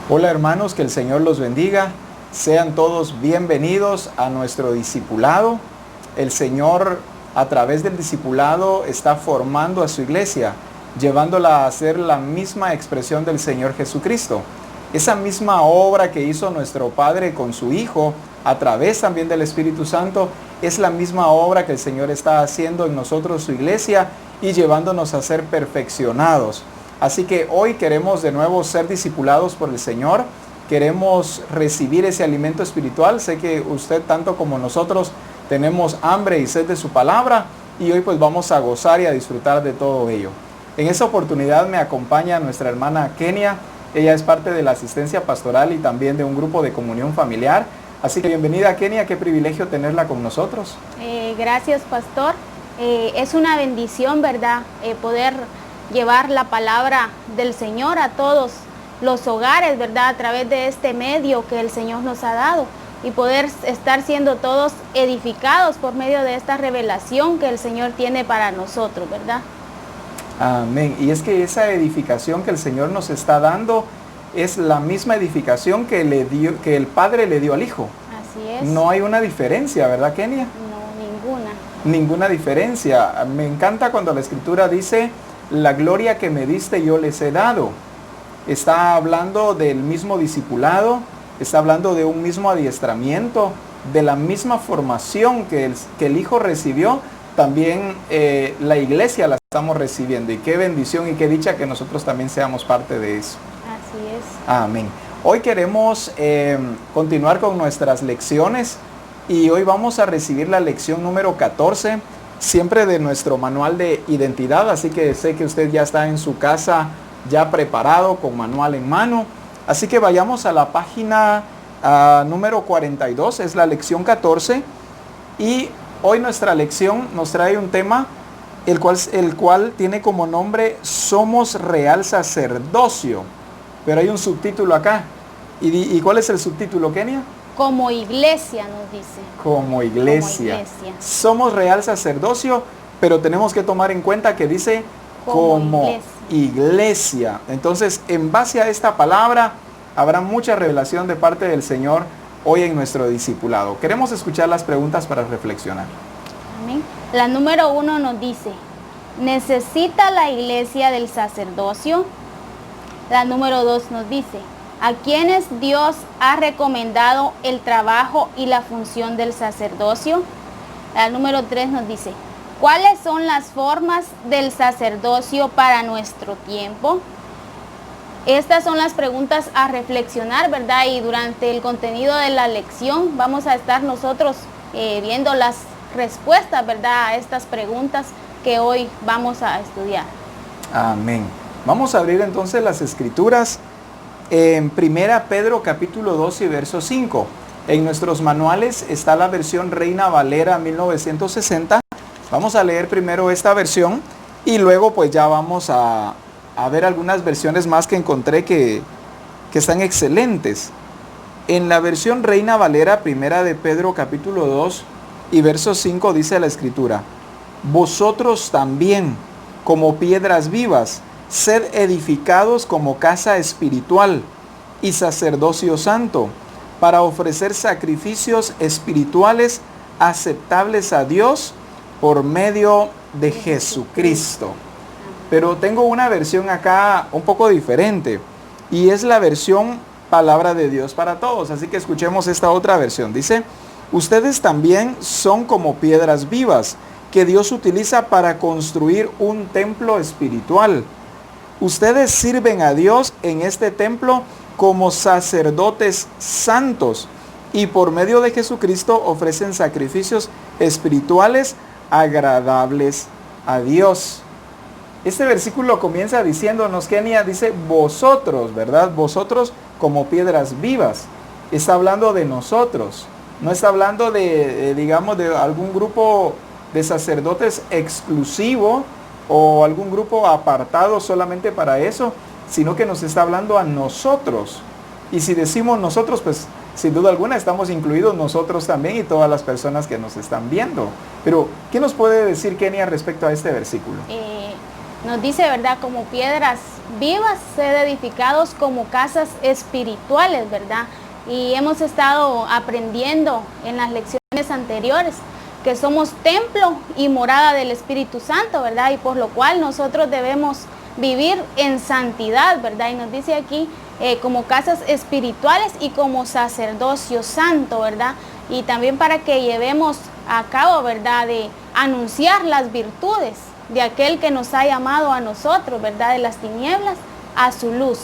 Hola hermanos, que el Señor los bendiga. Sean todos bienvenidos a nuestro discipulado. El Señor a través del discipulado está formando a su iglesia, llevándola a ser la misma expresión del Señor Jesucristo. Esa misma obra que hizo nuestro Padre con su Hijo, a través también del Espíritu Santo, es la misma obra que el Señor está haciendo en nosotros, su iglesia, y llevándonos a ser perfeccionados. Así que hoy queremos de nuevo ser discipulados por el Señor, queremos recibir ese alimento espiritual. Sé que usted tanto como nosotros tenemos hambre y sed de su palabra y hoy pues vamos a gozar y a disfrutar de todo ello. En esta oportunidad me acompaña nuestra hermana Kenia. Ella es parte de la asistencia pastoral y también de un grupo de comunión familiar. Así que bienvenida Kenia, qué privilegio tenerla con nosotros. Gracias, pastor. Es una bendición, ¿verdad? Poder llevar la palabra del Señor a todos los hogares, ¿verdad? A través de este medio que el Señor nos ha dado y poder estar siendo todos edificados por medio de esta revelación que el Señor tiene para nosotros, ¿verdad? Amén. Y es que esa edificación que el Señor nos está dando es la misma edificación que el Padre le dio al Hijo. Así es. No hay una diferencia, ¿verdad, Kenia? No, ninguna. Ninguna diferencia. Me encanta cuando la Escritura dice: la gloria que me diste yo les he dado. Está hablando del mismo discipulado, está hablando de un mismo adiestramiento, de la misma formación que el Hijo recibió, también la iglesia la estamos recibiendo. Y qué bendición y qué dicha que nosotros también seamos parte de eso. Así es. Amén. Hoy queremos continuar con nuestras lecciones y hoy vamos a recibir la lección número 14. Siempre de nuestro manual de identidad, así que sé que usted ya está en su casa ya preparado con manual en mano. Así que vayamos a la página número 42, es la lección 14. Y hoy nuestra lección nos trae un tema el cual tiene como nombre Somos Real Sacerdocio. Pero hay un subtítulo acá. ¿Y cuál es el subtítulo, Kenia? Como iglesia nos dice. Como iglesia. Somos real sacerdocio, pero tenemos que tomar en cuenta que dice como iglesia. Entonces, en base a esta palabra, habrá mucha revelación de parte del Señor hoy en nuestro discipulado. Queremos escuchar las preguntas para reflexionar. Amén. La número 1 nos dice: ¿necesita la iglesia del sacerdocio? La número 2 nos dice: ¿a quienes Dios ha recomendado el trabajo y la función del sacerdocio? La número 3 nos dice: ¿cuáles son las formas del sacerdocio para nuestro tiempo? Estas son las preguntas a reflexionar, ¿verdad? Y durante el contenido de la lección vamos a estar nosotros viendo las respuestas, ¿verdad?, a estas preguntas que hoy vamos a estudiar. Amén. Vamos a abrir entonces las Escrituras en 1 Pedro capítulo 2 y verso 5. En nuestros manuales está la versión Reina Valera 1960. Vamos a leer primero esta versión y luego pues ya vamos a ver algunas versiones más que encontré que están excelentes. En la versión Reina Valera 1 de Pedro capítulo 2 y verso 5 dice la Escritura: vosotros también, como piedras vivas, sed edificados como casa espiritual y sacerdocio santo, para ofrecer sacrificios espirituales aceptables a Dios por medio de Jesucristo. Pero tengo una versión acá un poco diferente y es la versión Palabra de Dios para Todos. Así que escuchemos esta otra versión. Dice: ustedes también son como piedras vivas que Dios utiliza para construir un templo espiritual. Ustedes sirven a Dios en este templo como sacerdotes santos y por medio de Jesucristo ofrecen sacrificios espirituales agradables a Dios. Este versículo comienza diciéndonos, Kenia, dice vosotros, ¿verdad? Vosotros como piedras vivas. Está hablando de nosotros. No está hablando digamos, de algún grupo de sacerdotes exclusivo o algún grupo apartado solamente para eso, sino que nos está hablando a nosotros. Y si decimos nosotros, pues sin duda alguna estamos incluidos nosotros también y todas las personas que nos están viendo. Pero, ¿qué nos puede decir Kenia respecto a este versículo? Nos dice, ¿verdad? Como piedras vivas, sed edificados como casas espirituales, ¿verdad? Y hemos estado aprendiendo en las lecciones anteriores que somos templo y morada del Espíritu Santo, ¿verdad? Y por lo cual nosotros debemos vivir en santidad, ¿verdad? Y nos dice aquí como casas espirituales y como sacerdocio santo, ¿verdad? Y también para que llevemos a cabo, ¿verdad? De anunciar las virtudes de aquel que nos ha llamado a nosotros, ¿verdad? De las tinieblas a su luz.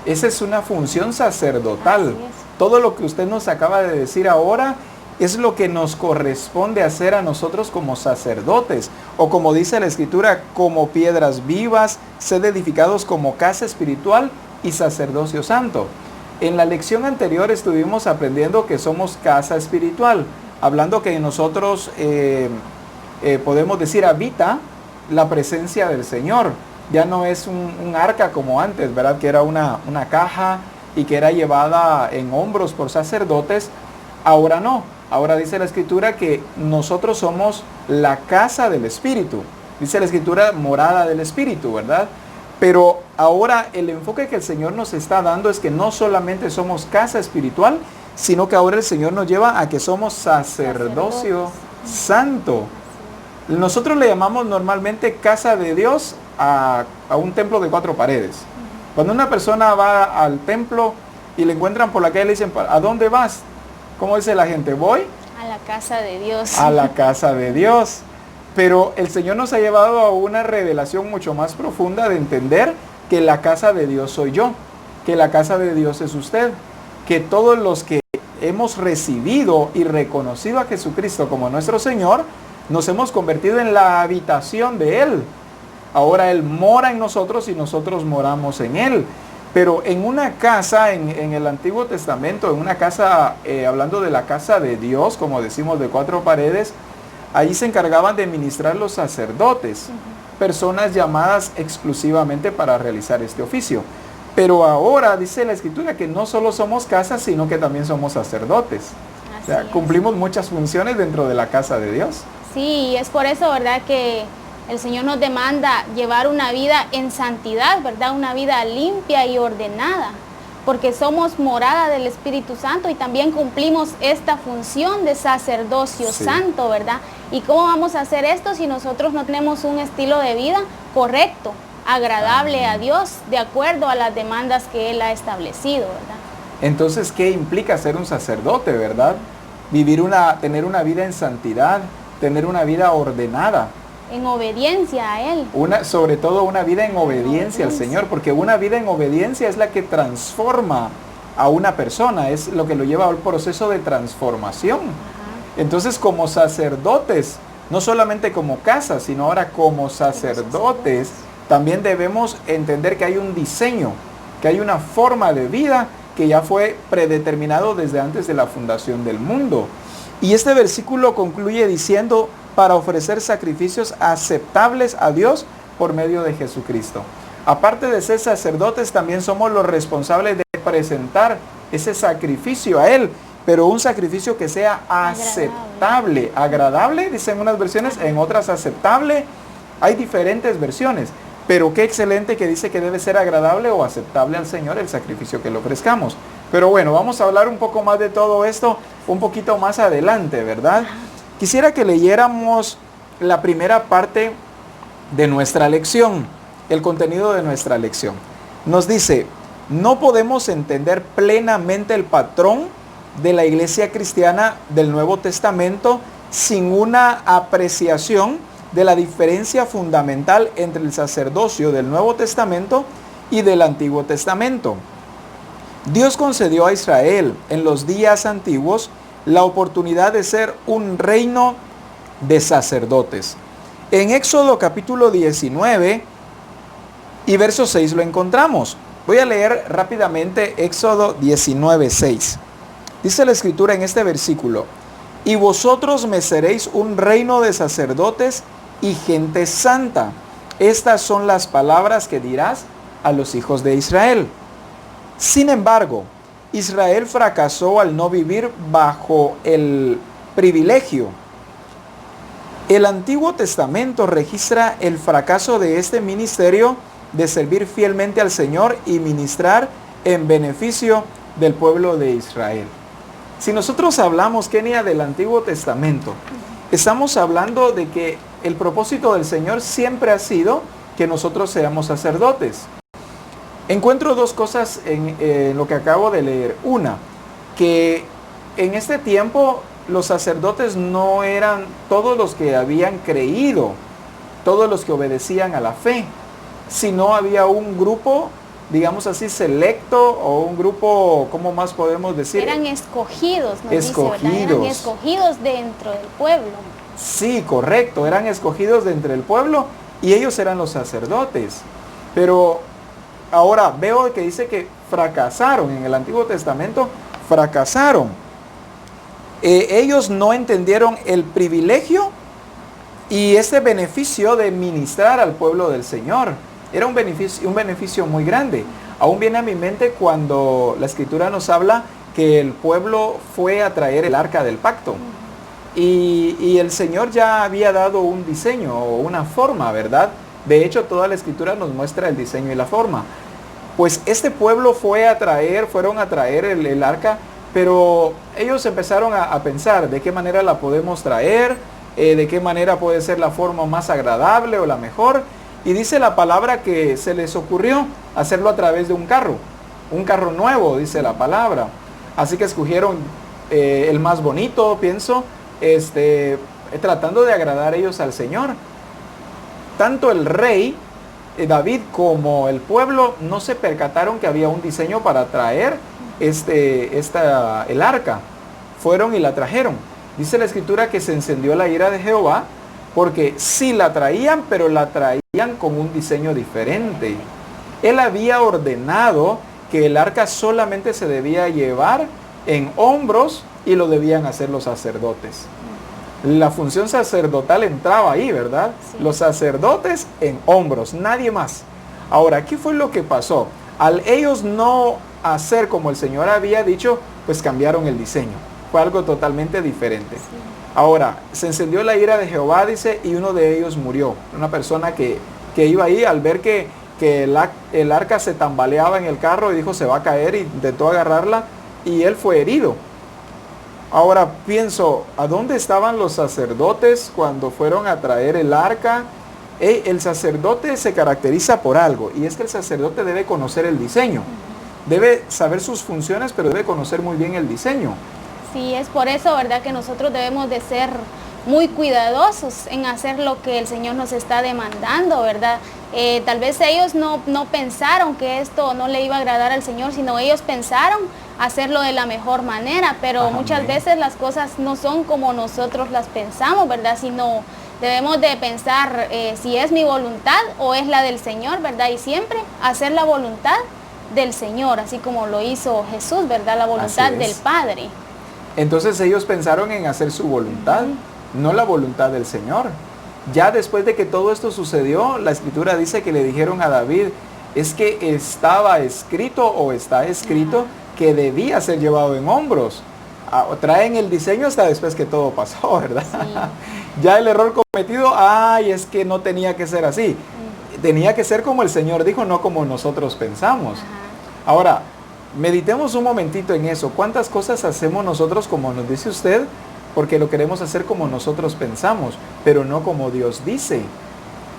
Esa es una función sacerdotal. Así es. Todo lo que usted nos acaba de decir ahora es lo que nos corresponde hacer a nosotros como sacerdotes, o como dice la Escritura, como piedras vivas, sed edificados como casa espiritual y sacerdocio santo. En la lección anterior estuvimos aprendiendo que somos casa espiritual, hablando que en nosotros podemos decir habita la presencia del Señor. Ya no es un arca como antes, ¿verdad? Que era una caja y que era llevada en hombros por sacerdotes. Ahora no. Ahora dice la Escritura que nosotros somos la casa del Espíritu. Dice la Escritura morada del Espíritu, ¿verdad? Pero ahora el enfoque que el Señor nos está dando es que no solamente somos casa espiritual, sino que ahora el Señor nos lleva a que somos sacerdocio santo. Nosotros le llamamos normalmente casa de Dios a un templo de 4 paredes. Cuando una persona va al templo y le encuentran por la calle, le dicen, ¿a dónde vas? ¿Cómo dice la gente? Voy a la casa de Dios. A la casa de Dios. Pero el Señor nos ha llevado a una revelación mucho más profunda de entender que la casa de Dios soy yo, que la casa de Dios es usted, que todos los que hemos recibido y reconocido a Jesucristo como nuestro Señor, nos hemos convertido en la habitación de Él. Ahora Él mora en nosotros y nosotros moramos en Él. Pero en una casa, en el Antiguo Testamento, en una casa, hablando de la casa de Dios, como decimos, de 4 paredes, ahí se encargaban de ministrar los sacerdotes, personas llamadas exclusivamente para realizar este oficio. Pero ahora dice la Escritura que no solo somos casa, sino que también somos sacerdotes. O sea, cumplimos muchas funciones dentro de la casa de Dios. Sí, es por eso, ¿verdad?, que el Señor nos demanda llevar una vida en santidad, ¿verdad? Una vida limpia y ordenada, porque somos morada del Espíritu Santo y también cumplimos esta función de sacerdocio santo, ¿verdad? ¿Y cómo vamos a hacer esto si nosotros no tenemos un estilo de vida correcto, agradable a Dios, de acuerdo a las demandas que Él ha establecido, ¿verdad? Entonces, ¿qué implica ser un sacerdote, verdad? Tener una vida en santidad, tener una vida ordenada. En obediencia a Él. Sobre todo una vida en obediencia al Señor, porque una vida en obediencia es la que transforma a una persona, es lo que lo lleva al proceso de transformación. Entonces, como sacerdotes, no solamente como casa, sino ahora como sacerdotes, también debemos entender que hay un diseño, que hay una forma de vida que ya fue predeterminado desde antes de la fundación del mundo. Y este versículo concluye diciendo, para ofrecer sacrificios aceptables a Dios por medio de Jesucristo. Aparte de ser sacerdotes, también somos los responsables de presentar ese sacrificio a Él, pero un sacrificio que sea aceptable. Agradable, dicen unas versiones, en otras aceptable. Hay diferentes versiones, pero qué excelente que dice que debe ser agradable o aceptable al Señor el sacrificio que le ofrezcamos. Pero bueno, vamos a hablar un poco más de todo esto un poquito más adelante, ¿verdad? Quisiera que leyéramos la primera parte de nuestra lección, el contenido de nuestra lección. Nos dice, no podemos entender plenamente el patrón de la iglesia cristiana del Nuevo Testamento sin una apreciación de la diferencia fundamental entre el sacerdocio del Nuevo Testamento y del Antiguo Testamento. Dios concedió a Israel en los días antiguos la oportunidad de ser un reino de sacerdotes. En Éxodo capítulo 19 y verso 6 lo encontramos. Voy a leer rápidamente Éxodo 19, 6. Dice la Escritura en este versículo, y vosotros me seréis un reino de sacerdotes y gente santa. Estas son las palabras que dirás a los hijos de Israel. Sin embargo, Israel fracasó al no vivir bajo el privilegio El Antiguo Testamento registra el fracaso de este ministerio de servir fielmente al Señor y ministrar en beneficio del pueblo de Israel. Si nosotros hablamos, Kenia, del Antiguo Testamento, estamos hablando de que el propósito del Señor siempre ha sido que nosotros seamos sacerdotes. Encuentro dos cosas en lo que acabo de leer. Una, que en este tiempo los sacerdotes no eran todos los que habían creído, todos los que obedecían a la fe, sino había un grupo, digamos así, selecto, o un grupo, ¿cómo más podemos decir? Eran escogidos, nos escogidos. dice, ¿verdad? Eran escogidos dentro del pueblo. Sí, correcto, eran escogidos dentro del pueblo y ellos eran los sacerdotes. Pero ahora veo que dice que fracasaron en el Antiguo Testamento, fracasaron. Ellos no entendieron el privilegio y este beneficio de ministrar al pueblo del Señor. Era un beneficio muy grande. Aún viene a mi mente cuando la Escritura nos habla que el pueblo fue a traer el arca del pacto. Y el Señor ya había dado un diseño o una forma, ¿verdad? De hecho, toda la Escritura nos muestra el diseño y la forma. Pues este pueblo fueron a traer el arca, pero ellos empezaron a pensar de qué manera la podemos traer, de qué manera puede ser la forma más agradable o la mejor. Y dice la palabra que se les ocurrió hacerlo a través de un carro nuevo, dice la palabra. Así que escogieron el más bonito, pienso, tratando de agradar ellos al Señor. Tanto el rey David como el pueblo no se percataron que había un diseño para traer el arca. Fueron y la trajeron. Dice la Escritura que se encendió la ira de Jehová porque sí la traían, pero la traían con un diseño diferente. Él había ordenado que el arca solamente se debía llevar en hombros y lo debían hacer los sacerdotes. La función sacerdotal entraba ahí, ¿verdad? Sí. Los sacerdotes en hombros, nadie más. Ahora, ¿qué fue lo que pasó? Al ellos no hacer como el Señor había dicho, pues cambiaron el diseño. Fue algo totalmente diferente. Sí. Ahora, se encendió la ira de Jehová, dice, y uno de ellos murió. Una persona que iba ahí al ver que el arca se tambaleaba en el carro y dijo se va a caer, y intentó agarrarla y él fue herido. Ahora pienso, ¿a dónde estaban los sacerdotes cuando fueron a traer el arca? El sacerdote se caracteriza por algo, y es que el sacerdote debe conocer el diseño. Debe saber sus funciones, pero debe conocer muy bien el diseño. Sí, es por eso, ¿verdad?, que nosotros debemos de ser muy cuidadosos en hacer lo que el Señor nos está demandando, ¿verdad? Tal vez ellos no pensaron que esto no le iba a agradar al Señor, sino ellos pensaron hacerlo de la mejor manera, pero muchas veces las cosas no son como nosotros las pensamos, ¿verdad? Sino debemos de pensar si es mi voluntad o es la del Señor, ¿verdad? Y siempre hacer la voluntad del Señor, así como lo hizo Jesús, ¿verdad? La voluntad del Padre. Entonces ellos pensaron en hacer su voluntad, no la voluntad del Señor. Ya después de que todo esto sucedió, la Escritura dice que le dijeron a David, es que estaba escrito o está escrito que debía ser llevado en hombros. Traen el diseño hasta después que todo pasó, ¿verdad? Sí. Ya el error cometido, es que no tenía que ser así. Tenía que ser como el Señor dijo, no como nosotros pensamos. Ahora, meditemos un momentito en eso. ¿Cuántas cosas hacemos nosotros como nos dice usted? Porque lo queremos hacer como nosotros pensamos, pero no como Dios dice.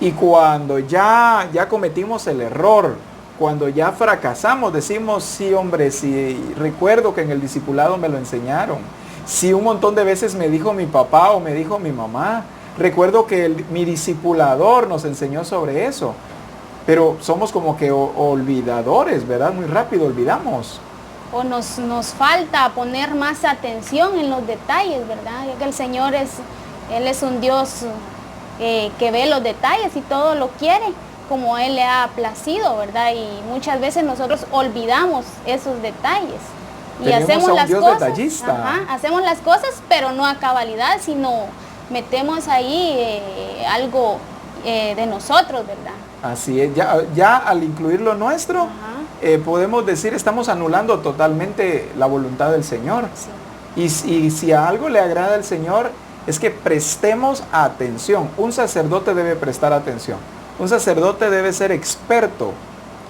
Y cuando ya cometimos el error, cuando ya fracasamos, decimos, sí hombre, sí, recuerdo que en el discipulado me lo enseñaron. Sí, un montón de veces me dijo mi papá o me dijo mi mamá. Recuerdo que mi discipulador nos enseñó sobre eso. Pero somos como que olvidadores, ¿verdad? Muy rápido olvidamos. O nos falta poner más atención en los detalles, ¿verdad? Ya que el Señor Él es un Dios que ve los detalles y todo lo quiere como Él le ha placido, ¿verdad? Y muchas veces nosotros olvidamos esos detalles. Y hacemos las cosas, hacemos las cosas, pero no a cabalidad, sino metemos ahí algo de nosotros, ¿verdad? Así es, ya al incluir lo nuestro, podemos decir, estamos anulando totalmente la voluntad del Señor. Sí. Y si a algo le agrada al Señor, es que prestemos atención. Un sacerdote debe prestar atención. Un sacerdote debe ser experto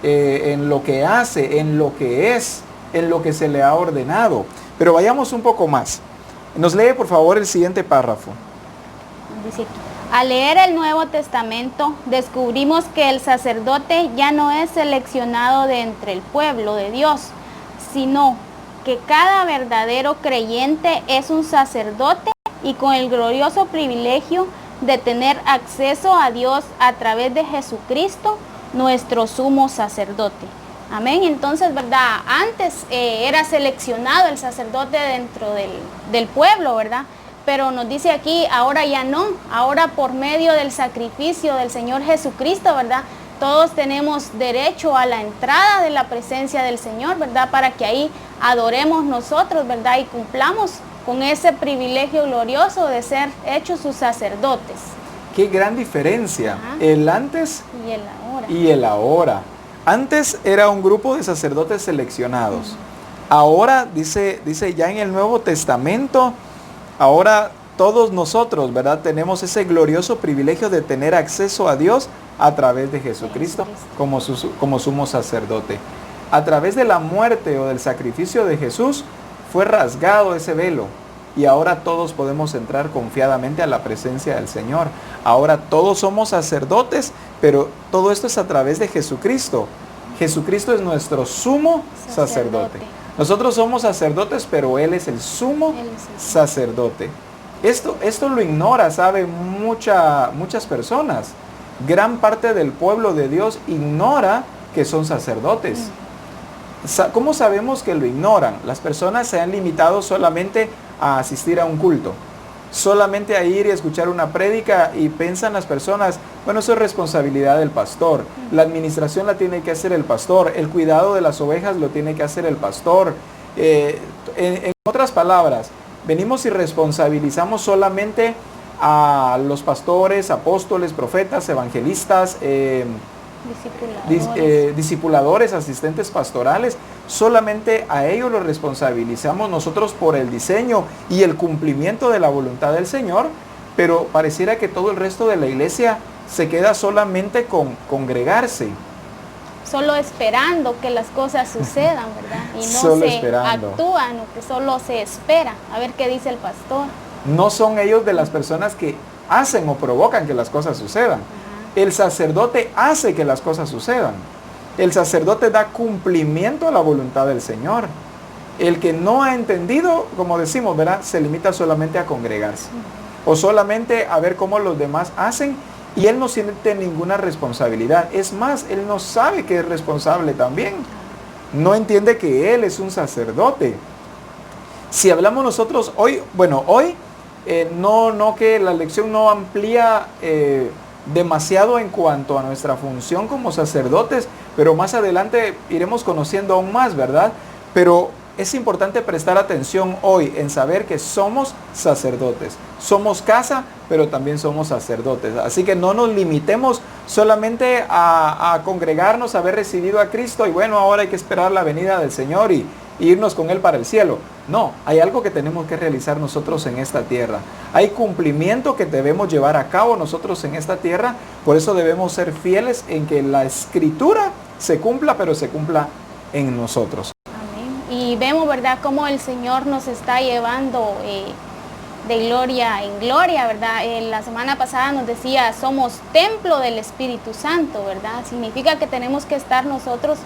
en lo que hace, en lo que es, en lo que se le ha ordenado. Pero vayamos un poco más. Nos lee por favor el siguiente párrafo. Dice aquí, al leer el Nuevo Testamento, descubrimos que el sacerdote ya no es seleccionado de entre el pueblo de Dios, sino que cada verdadero creyente es un sacerdote y con el glorioso privilegio de tener acceso a Dios a través de Jesucristo, nuestro sumo sacerdote. Amén. Entonces, ¿verdad? Antes era seleccionado el sacerdote dentro del pueblo, ¿verdad? Pero nos dice aquí, ahora ya no. Ahora por medio del sacrificio del Señor Jesucristo, ¿verdad? Todos tenemos derecho a la entrada de la presencia del Señor, ¿verdad? Para que ahí adoremos nosotros, ¿verdad? Y cumplamos con ese privilegio glorioso de ser hechos sus sacerdotes. Qué gran diferencia. Ajá. El antes y el ahora. Y el ahora. Antes era un grupo de sacerdotes seleccionados. Ahora, dice ya en el Nuevo Testamento, ahora todos nosotros, ¿verdad? Tenemos ese glorioso privilegio de tener acceso a Dios a través de Jesucristo como sumo sacerdote. A través de la muerte o del sacrificio de Jesús fue rasgado ese velo y ahora todos podemos entrar confiadamente a la presencia del Señor. Ahora todos somos sacerdotes, pero todo esto es a través de Jesucristo. Jesucristo es nuestro sumo sacerdote. Nosotros somos sacerdotes, pero Él es el sumo sacerdote. Esto lo ignora, ¿sabe? Muchas personas. Gran parte del pueblo de Dios ignora que son sacerdotes. ¿Cómo sabemos que lo ignoran? Las personas se han limitado solamente a asistir a un culto, solamente a ir y escuchar una prédica, y piensan las personas, bueno, eso es responsabilidad del pastor, la administración la tiene que hacer el pastor, el cuidado de las ovejas lo tiene que hacer el pastor. En otras palabras, venimos y responsabilizamos solamente a los pastores, apóstoles, profetas, evangelistas, discipuladores, asistentes pastorales. Solamente a ellos los responsabilizamos nosotros por el diseño y el cumplimiento de la voluntad del Señor, pero pareciera que todo el resto de la iglesia se queda solamente con congregarse. Solo esperando que las cosas sucedan, ¿verdad? Y no solo se esperando. Actúan, o que solo se espera a ver qué dice el pastor. No son ellos de las personas que hacen o provocan que las cosas sucedan. El sacerdote hace que las cosas sucedan. El sacerdote da cumplimiento a la voluntad del Señor. El que no ha entendido, como decimos, ¿verdad?, se limita solamente a congregarse. O solamente a ver cómo los demás hacen, y él no siente ninguna responsabilidad. Es más, él no sabe que es responsable también. No entiende que él es un sacerdote. Si hablamos nosotros hoy, no que la lección no amplía demasiado en cuanto a nuestra función como sacerdotes, pero más adelante iremos conociendo aún más, ¿verdad? Pero es importante prestar atención hoy en saber que somos sacerdotes. Somos casa, pero también somos sacerdotes. Así que no nos limitemos solamente a congregarnos, a haber recibido a Cristo y bueno, ahora hay que esperar la venida del Señor y irnos con Él para el cielo. No, hay algo que tenemos que realizar nosotros en esta tierra. Hay cumplimiento que debemos llevar a cabo nosotros en esta tierra. Por eso debemos ser fieles en que la Escritura se cumpla, pero se cumpla en nosotros. Amén. Y vemos, ¿verdad?, cómo el Señor nos está llevando de gloria en gloria, ¿verdad? La semana pasada nos decía, somos templo del Espíritu Santo, ¿verdad? Significa que tenemos que estar nosotros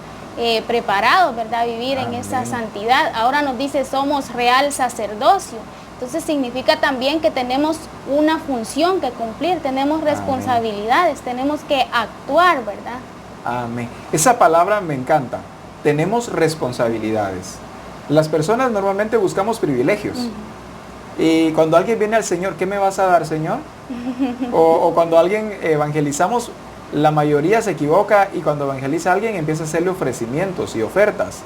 preparados, ¿verdad?, vivir en esa santidad. Ahora nos dice, somos real sacerdocio. Entonces significa también que tenemos una función que cumplir, tenemos responsabilidades, tenemos que actuar, ¿verdad? Amén. Esa palabra me encanta. Tenemos responsabilidades. Las personas normalmente buscamos privilegios. Y cuando alguien viene al Señor, ¿qué me vas a dar, Señor? O cuando alguien evangelizamos, la mayoría se equivoca y cuando evangeliza a alguien empieza a hacerle ofrecimientos y ofertas.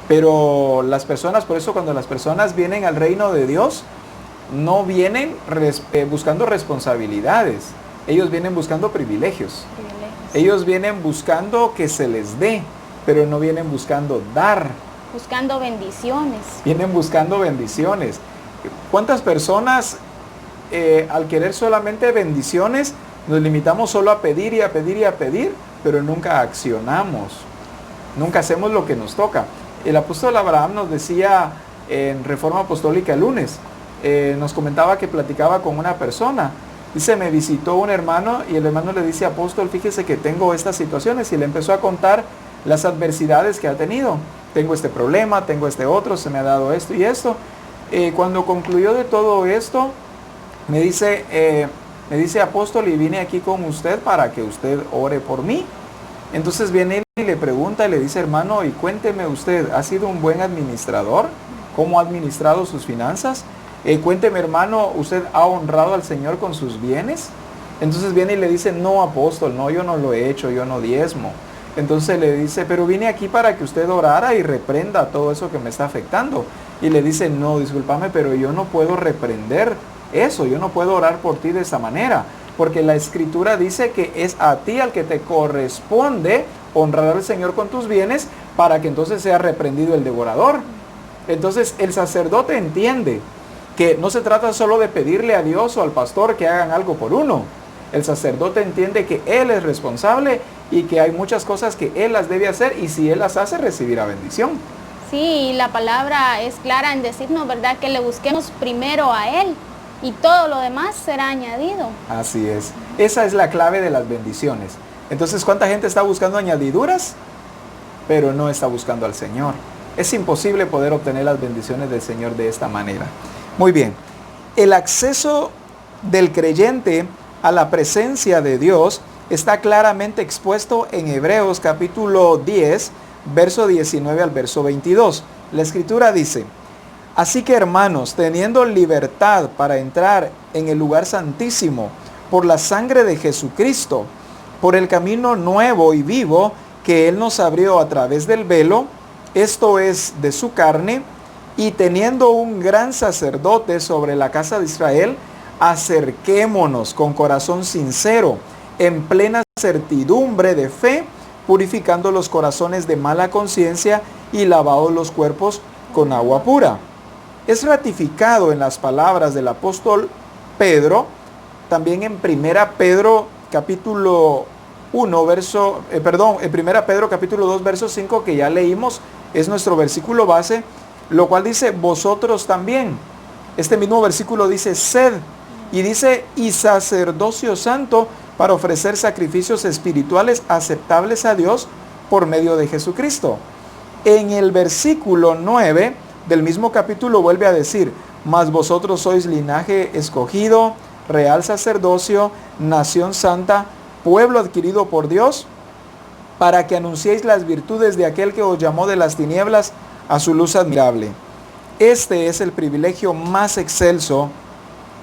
Pero las personas, por eso cuando las personas vienen al reino de Dios, no vienen buscando responsabilidades. Ellos vienen buscando privilegios. Ellos vienen buscando que se les dé, pero no vienen buscando dar. Buscando bendiciones. Vienen buscando bendiciones. ¿Cuántas personas al querer solamente bendiciones, nos limitamos solo a pedir y a pedir y a pedir, pero nunca accionamos, nunca hacemos lo que nos toca. El apóstol Abraham nos decía en Reforma Apostólica el lunes, nos comentaba que platicaba con una persona. Dice, me visitó un hermano y el hermano le dice, apóstol, fíjese que tengo estas situaciones, y le empezó a contar las adversidades que ha tenido. Tengo este problema, tengo este otro, se me ha dado esto y esto. Cuando concluyó de todo esto, me dice, apóstol, y vine aquí con usted para que usted ore por mí. Entonces viene él y le pregunta y le dice, hermano, y cuénteme usted, ¿ha sido un buen administrador? ¿Cómo ha administrado sus finanzas? Cuénteme, hermano, ¿usted ha honrado al Señor con sus bienes? Entonces viene y le dice, no, apóstol, no, yo no lo he hecho, yo no diezmo. Entonces le dice, pero vine aquí para que usted orara y reprenda todo eso que me está afectando. Y le dice, no, discúlpame, pero yo no puedo reprender eso, yo no puedo orar por ti de esa manera, porque la Escritura dice que es a ti al que te corresponde honrar al Señor con tus bienes, para que entonces sea reprendido el devorador. Entonces el sacerdote entiende que no se trata solo de pedirle a Dios o al pastor que hagan algo por uno. El sacerdote entiende que él es responsable y que hay muchas cosas que él las debe hacer, y si él las hace, recibirá bendición. Sí, la palabra es clara en decirnos, ¿verdad?, que le busquemos primero a Él y todo lo demás será añadido. Así es. Esa es la clave de las bendiciones. Entonces, ¿cuánta gente está buscando añadiduras? Pero no está buscando al Señor. Es imposible poder obtener las bendiciones del Señor de esta manera. Muy bien. El acceso del creyente a la presencia de Dios está claramente expuesto en Hebreos capítulo 10, verso 19 al verso 22. La Escritura dice, así que, hermanos, teniendo libertad para entrar en el lugar santísimo por la sangre de Jesucristo, por el camino nuevo y vivo que Él nos abrió a través del velo, esto es, de su carne, y teniendo un gran sacerdote sobre la casa de Israel, acerquémonos con corazón sincero, en plena certidumbre de fe, purificando los corazones de mala conciencia y lavados los cuerpos con agua pura. Es ratificado en las palabras del apóstol Pedro, también en 1 Pedro capítulo 1, en 1 Pedro capítulo 2, verso 5, que ya leímos, es nuestro versículo base, lo cual dice, vosotros también. Este mismo versículo dice, sed, y dice, y sacerdocio santo, para ofrecer sacrificios espirituales aceptables a Dios por medio de Jesucristo. En el versículo 9 del mismo capítulo vuelve a decir, mas vosotros sois linaje escogido, real sacerdocio, nación santa, pueblo adquirido por Dios, para que anunciéis las virtudes de aquel que os llamó de las tinieblas a su luz admirable. Este es el privilegio más excelso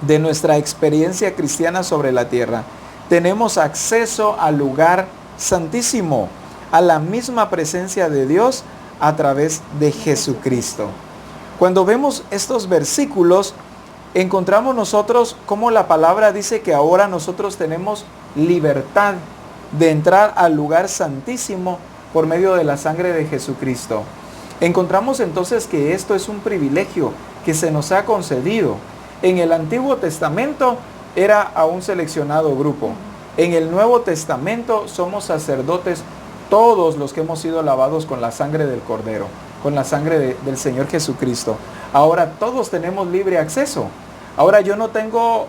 de nuestra experiencia cristiana sobre la tierra. Tenemos acceso al lugar santísimo, a la misma presencia de Dios a través de Jesucristo. Cuando vemos estos versículos, encontramos nosotros cómo la palabra dice que ahora nosotros tenemos libertad de entrar al lugar santísimo por medio de la sangre de Jesucristo. Encontramos entonces que esto es un privilegio que se nos ha concedido. En el Antiguo Testamento era a un seleccionado grupo. En el Nuevo Testamento somos sacerdotes todos los que hemos sido lavados con la sangre del Cordero, con la sangre del Señor Jesucristo. Ahora todos tenemos libre acceso. Ahora yo no tengo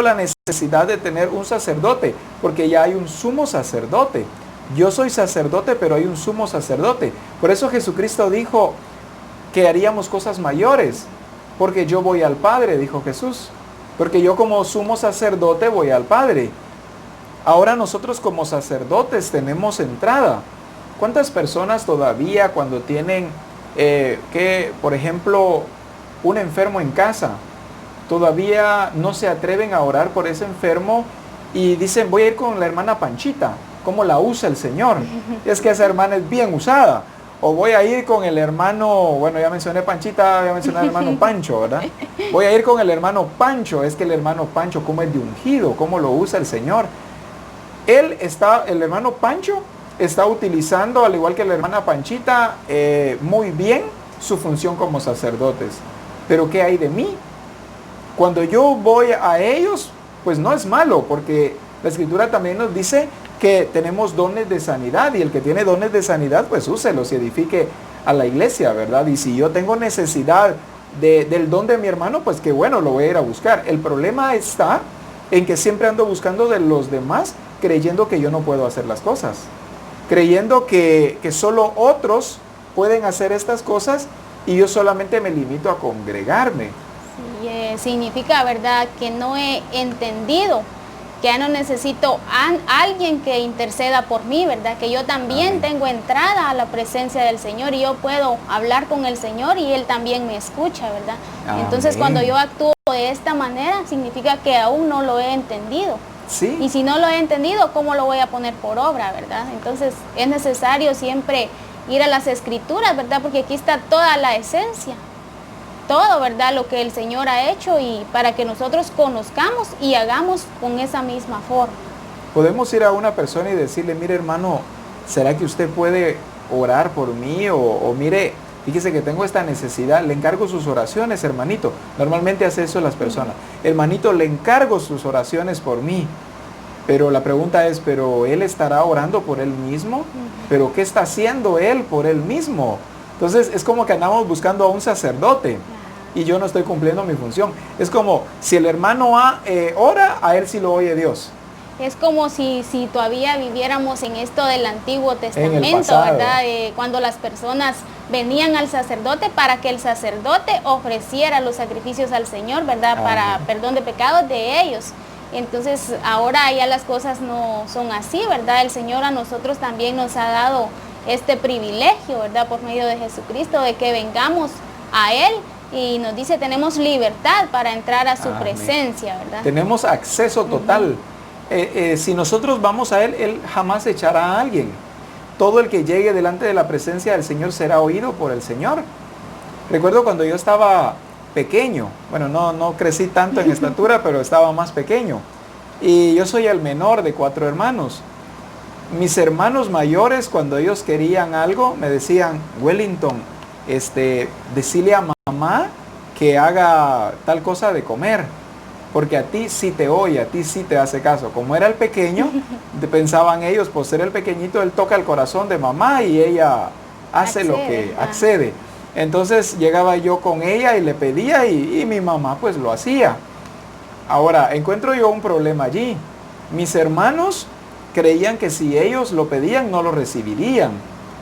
la necesidad de tener un sacerdote, porque ya hay un sumo sacerdote. Yo soy sacerdote, pero hay un sumo sacerdote. Por eso Jesucristo dijo que haríamos cosas mayores, porque yo voy al Padre, dijo Jesús. Porque yo como sumo sacerdote voy al Padre. Ahora nosotros como sacerdotes tenemos entrada. ¿Cuántas personas todavía cuando tienen, por ejemplo, un enfermo en casa, todavía no se atreven a orar por ese enfermo y dicen, voy a ir con la hermana Panchita, cómo la usa el Señor? Es que esa hermana es bien usada. O voy a ir con el hermano, bueno, ya mencioné Panchita, ya mencioné al hermano Pancho, ¿verdad? Voy a ir con el hermano Pancho, es que el hermano Pancho, cómo es de ungido, cómo lo usa el Señor. El hermano Pancho está utilizando, al igual que la hermana Panchita, muy bien su función como sacerdotes. Pero ¿qué hay de mí? cuando yo voy a ellos, pues no es malo, porque la Escritura también nos dice que tenemos dones de sanidad, y el que tiene dones de sanidad, pues úselos y edifique a la iglesia, ¿verdad? Y si yo tengo necesidad del don de mi hermano, pues qué bueno, lo voy a ir a buscar. El problema está en que siempre ando buscando de los demás, creyendo que yo no puedo hacer las cosas, creyendo que solo otros pueden hacer estas cosas y yo solamente me limito a congregarme. Sí, significa, ¿verdad?, que no he entendido que ya no necesito a alguien que interceda por mí, ¿verdad? Que yo también Amén. tengo entrada a la presencia del Señor y yo puedo hablar con el Señor y Él también me escucha, ¿verdad? Amén. Entonces, cuando yo actúo de esta manera, significa que aún no lo he entendido. Sí. Y si no lo he entendido, ¿cómo lo voy a poner por obra, verdad? Entonces, es necesario siempre ir a las Escrituras, ¿verdad? Porque aquí está toda la esencia. Todo, ¿verdad? Lo que el Señor ha hecho, y para que nosotros conozcamos y hagamos con esa misma forma. Podemos ir a una persona y decirle, mire hermano, ¿será que usted puede orar por mí? O mire, fíjese que tengo esta necesidad, le encargo sus oraciones, hermanito. Normalmente hace eso las personas. Hermanito, le encargo sus oraciones por mí. Pero la pregunta es, ¿pero él estará orando por él mismo? ¿Pero qué está haciendo él por él mismo? Entonces es como que andamos buscando a un sacerdote y yo no estoy cumpliendo mi función. Es como si el hermano ora, a él sí lo oye Dios. Es como si todavía viviéramos en esto del Antiguo Testamento, pasado, ¿verdad? Cuando las personas venían al sacerdote para que el sacerdote ofreciera los sacrificios al Señor, ¿verdad? Para perdón de pecados de ellos. Entonces ahora ya las cosas no son así, ¿verdad? El Señor a nosotros también nos ha dado este privilegio, ¿verdad? Por medio de Jesucristo, de que vengamos a Él, y nos dice, tenemos libertad para entrar a su presencia, ¿verdad? Tenemos acceso total. Si nosotros vamos a Él, Él jamás echará a alguien. Todo el que llegue delante de la presencia del Señor será oído por el Señor. Recuerdo cuando yo estaba pequeño, bueno, no crecí tanto en estatura, pero estaba más pequeño. Y yo soy el menor de 4 hermanos. Mis hermanos mayores, cuando ellos querían algo, me decían, Wellington, decile a mamá que haga tal cosa de comer, porque a ti sí te oye, a ti sí te hace caso. Como era el pequeño, pensaban ellos, por ser el pequeñito, él toca el corazón de mamá y ella hace lo que accede. Entonces llegaba yo con ella y le pedía y mi mamá pues lo hacía. Ahora, encuentro yo un problema allí. Mis hermanos creían que si ellos lo pedían, no lo recibirían.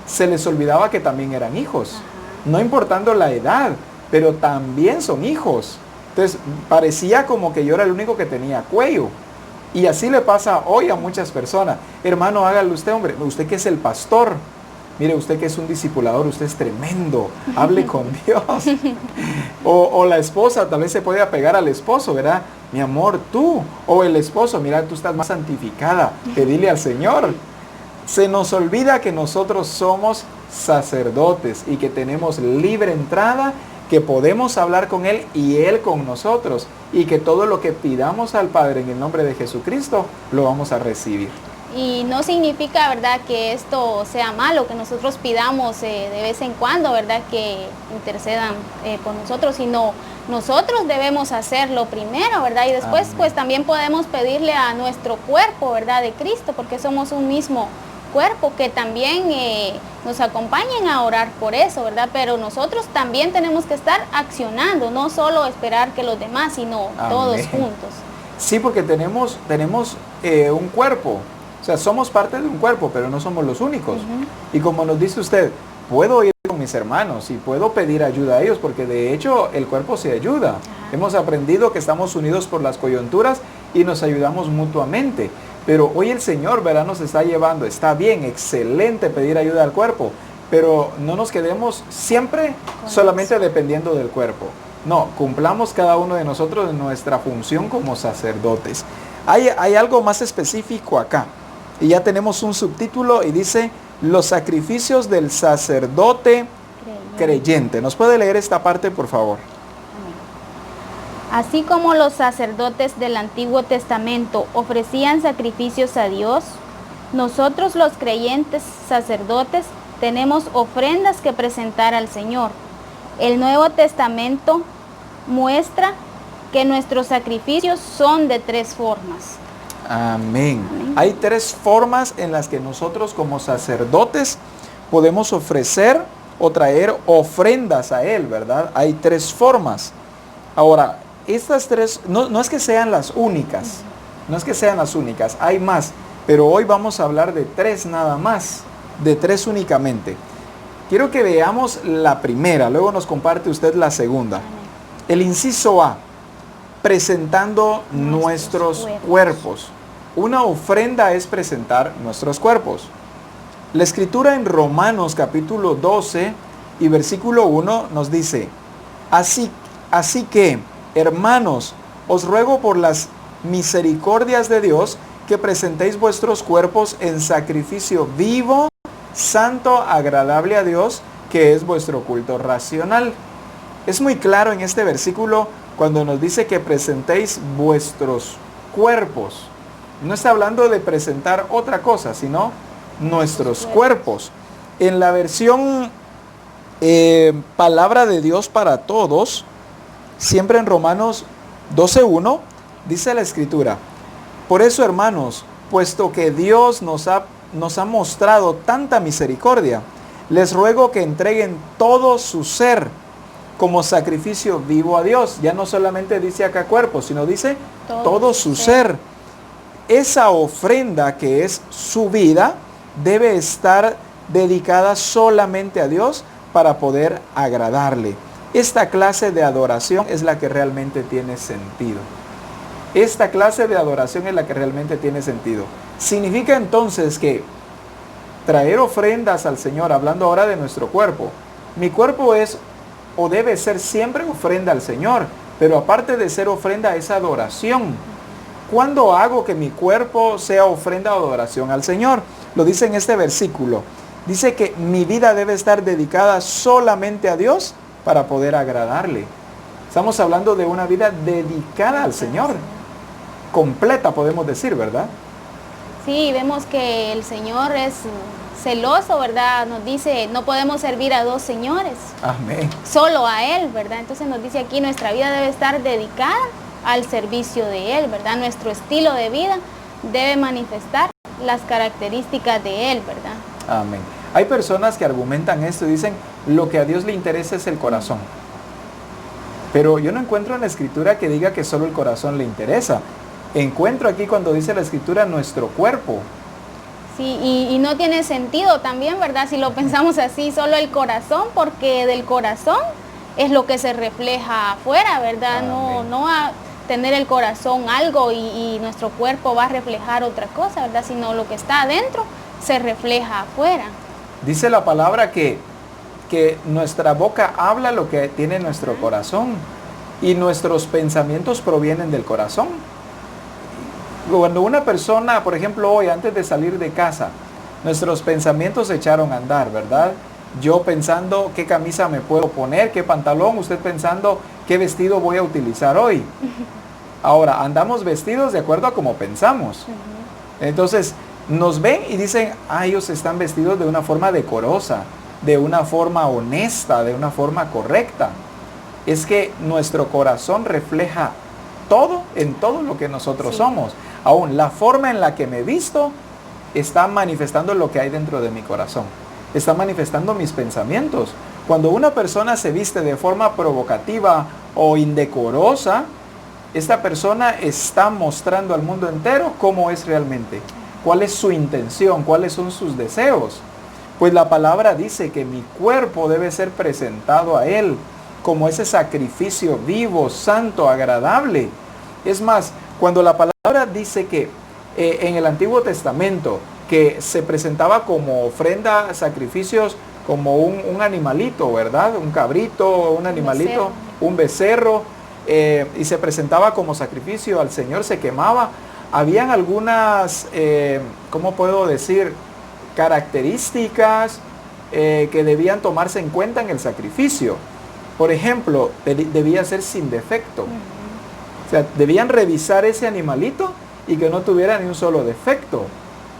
Se les olvidaba que también eran hijos. No importando la edad, pero también son hijos. Entonces, parecía como que yo era el único que tenía cuello. Y así le pasa hoy a muchas personas. Hermano, hágalo usted, hombre. Usted que es el pastor. Mire, usted que es un discipulador, usted es tremendo. Hable con Dios. O la esposa tal vez se puede apegar al esposo, ¿verdad? Mi amor, tú. O el esposo, mira, tú estás más santificada. Pedile al Señor. Se nos olvida que nosotros somos sacerdotes y que tenemos libre entrada, que podemos hablar con Él y Él con nosotros, y que todo lo que pidamos al Padre en el nombre de Jesucristo lo vamos a recibir. Y no significa, ¿verdad?, que esto sea malo, que nosotros pidamos de vez en cuando, ¿verdad?, que intercedan por nosotros, sino nosotros debemos hacerlo primero, ¿verdad? Y después pues también podemos pedirle a nuestro cuerpo, ¿verdad?, de Cristo, porque somos un mismo cuerpo, que también nos acompañen a orar por eso, ¿verdad? Pero nosotros también tenemos que estar accionando, no solo esperar que los demás, sino todos juntos. Sí, porque tenemos un cuerpo. O sea, somos parte de un cuerpo, pero no somos los únicos. Y como nos dice usted, puedo ir con mis hermanos y puedo pedir ayuda a ellos, porque de hecho el cuerpo se ayuda. Hemos aprendido que estamos unidos por las coyunturas y nos ayudamos mutuamente. Pero hoy el Señor, ¿verdad?, nos está llevando. Está bien, excelente pedir ayuda al cuerpo, pero no nos quedemos siempre solamente dependiendo del cuerpo. No, cumplamos cada uno de nosotros nuestra función como sacerdotes. Hay algo más específico acá. Y ya tenemos un subtítulo y dice, los sacrificios del sacerdote creyente. ¿Nos puede leer esta parte, por favor? Así como los sacerdotes del Antiguo Testamento ofrecían sacrificios a Dios, nosotros los creyentes sacerdotes tenemos ofrendas que presentar al Señor. El Nuevo Testamento muestra que nuestros sacrificios son de 3 formas. Amén. Amén. Hay 3 formas en las que nosotros como sacerdotes podemos ofrecer o traer ofrendas a Él, ¿verdad? Hay 3 formas. Ahora, estas 3, no es que sean las únicas, no es que sean las únicas, hay más, pero hoy vamos a hablar de 3 nada más, de 3 únicamente. Quiero que veamos la primera, luego nos comparte usted la segunda. Amén. El inciso A, presentando nuestros cuerpos. Una ofrenda es presentar nuestros cuerpos. La escritura en Romanos capítulo 12 y versículo 1 nos dice, así que, hermanos, os ruego por las misericordias de Dios que presentéis vuestros cuerpos en sacrificio vivo, santo, agradable a Dios, que es vuestro culto racional. Es muy claro en este versículo cuando nos dice que presentéis vuestros cuerpos. No está hablando de presentar otra cosa, sino nuestros cuerpos. En la versión Palabra de Dios para Todos, siempre en Romanos 12:1, dice la escritura, por eso, hermanos, puesto que Dios nos ha mostrado tanta misericordia, les ruego que entreguen todo su ser como sacrificio vivo a Dios. Ya no solamente dice acá cuerpo, sino dice todo su ser. Esa ofrenda que es su vida debe estar dedicada solamente a Dios para poder agradarle. Esta clase de adoración es la que realmente tiene sentido. Esta clase de adoración es la que realmente tiene sentido. Significa entonces que traer ofrendas al Señor, hablando ahora de nuestro cuerpo, mi cuerpo es o debe ser siempre ofrenda al Señor, pero aparte de ser ofrenda es adoración. ¿Cuándo hago que mi cuerpo sea ofrenda o adoración al Señor? Lo dice en este versículo. Dice que mi vida debe estar dedicada solamente a Dios para poder agradarle. Estamos hablando de una vida dedicada al Señor. Completa, podemos decir, ¿verdad? Sí, vemos que el Señor es celoso, ¿verdad? Nos dice, no podemos servir a 2 señores. Amén. Solo a Él, ¿verdad? Entonces nos dice aquí, nuestra vida debe estar dedicada al servicio de Él, ¿verdad? Nuestro estilo de vida debe manifestar las características de Él, ¿verdad? Amén. Hay personas que argumentan esto y dicen, lo que a Dios le interesa es el corazón. Pero yo no encuentro en la escritura que diga que solo el corazón le interesa. Encuentro aquí cuando dice la escritura nuestro cuerpo. Sí, y no tiene sentido también, ¿verdad? Si lo pensamos así, solo el corazón, porque del corazón es lo que se refleja afuera, ¿verdad? No va a tener el corazón algo y nuestro cuerpo va a reflejar otra cosa, ¿verdad? Sino lo que está adentro se refleja afuera. Dice la palabra que nuestra boca habla lo que tiene nuestro corazón y nuestros pensamientos provienen del corazón. Cuando una persona, por ejemplo, hoy antes de salir de casa, nuestros pensamientos se echaron a andar, ¿verdad? Yo pensando qué camisa me puedo poner, qué pantalón, usted pensando qué vestido voy a utilizar hoy. Ahora, andamos vestidos de acuerdo a cómo pensamos. Entonces, nos ven y dicen, ellos están vestidos de una forma decorosa, de una forma honesta, de una forma correcta. Es que nuestro corazón refleja todo en todo lo que nosotros somos. Aún la forma en la que me visto está manifestando lo que hay dentro de mi corazón. Está manifestando mis pensamientos. Cuando una persona se viste de forma provocativa o indecorosa, esta persona está mostrando al mundo entero cómo es realmente. ¿Cuál es su intención? ¿Cuáles son sus deseos? Pues la palabra dice que mi cuerpo debe ser presentado a Él como ese sacrificio vivo, santo, agradable. Es más, cuando la palabra dice que en el Antiguo Testamento que se presentaba como ofrenda, sacrificios, como un animalito, ¿verdad? Un cabrito, un animalito, un becerro, y se presentaba como sacrificio al Señor, se quemaba. Habían algunas, ¿cómo puedo decir? Características que debían tomarse en cuenta en el sacrificio. Por ejemplo, debía ser sin defecto. O sea, debían revisar ese animalito y que no tuviera ni un solo defecto.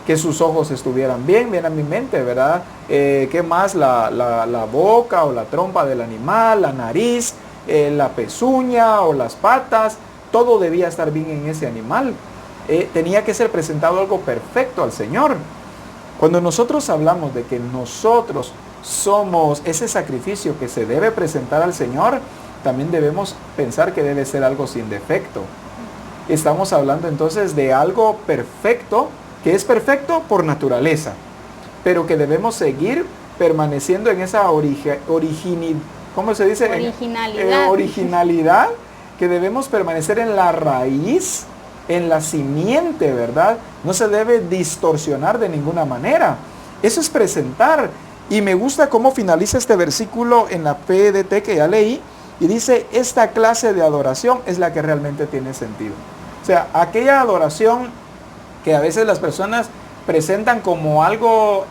Que sus ojos estuvieran bien a mi mente, ¿verdad? ¿Qué más? La boca o la trompa del animal, la nariz, la pezuña o las patas, todo debía estar bien en ese animal. Tenía que ser presentado algo perfecto al Señor. Cuando nosotros hablamos de que nosotros somos ese sacrificio que se debe presentar al Señor, también debemos pensar que debe ser algo sin defecto. Estamos hablando entonces de algo perfecto, que es perfecto por naturaleza, pero que debemos seguir permaneciendo en esa ¿cómo se dice? Originalidad, que debemos permanecer en la raíz, en la simiente, ¿verdad? No se debe distorsionar de ninguna manera. Eso es presentar. Y me gusta cómo finaliza este versículo en la PDT que ya leí, y dice, esta clase de adoración es la que realmente tiene sentido. O sea, aquella adoración que a veces las personas presentan como algo,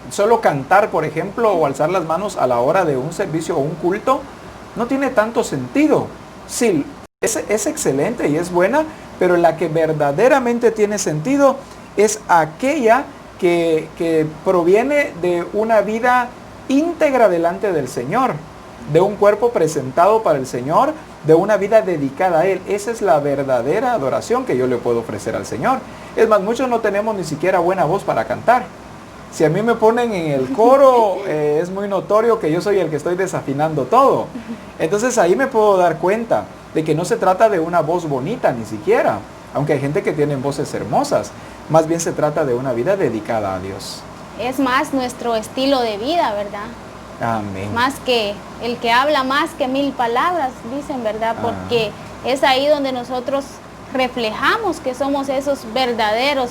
solo cantar, por ejemplo, o alzar las manos a la hora de un servicio o un culto, no tiene tanto sentido. Sí, es excelente y es buena, pero la que verdaderamente tiene sentido es aquella que proviene de una vida íntegra delante del Señor, de un cuerpo presentado para el Señor, de una vida dedicada a Él. Esa es la verdadera adoración que yo le puedo ofrecer al Señor. Es más, muchos no tenemos ni siquiera buena voz para cantar. Si a mí me ponen en el coro, es muy notorio que yo soy el que estoy desafinando todo. Entonces ahí me puedo dar cuenta de que no se trata de una voz bonita ni siquiera, aunque hay gente que tiene voces hermosas. Más bien se trata de una vida dedicada a Dios. Es más nuestro estilo de vida, ¿verdad? Amén. Más que el que habla más que 1000 palabras, dicen, ¿verdad? Porque es ahí donde nosotros reflejamos que somos esos verdaderos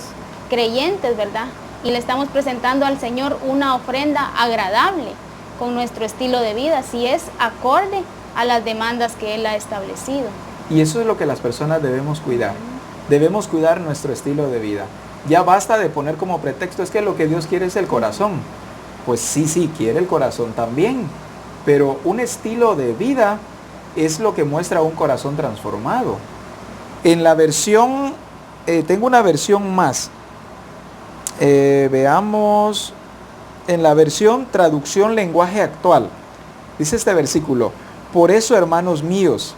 creyentes, ¿verdad? Y le estamos presentando al Señor una ofrenda agradable con nuestro estilo de vida, si es acorde a las demandas que Él ha establecido. Y eso es lo que las personas debemos cuidar. Debemos cuidar nuestro estilo de vida. Ya basta de poner como pretexto, es que lo que Dios quiere es el corazón. Pues sí, quiere el corazón también. Pero un estilo de vida es lo que muestra un corazón transformado. En la versión, tengo una versión más. Veamos, en la versión traducción lenguaje actual. Dice este versículo, por eso, hermanos míos,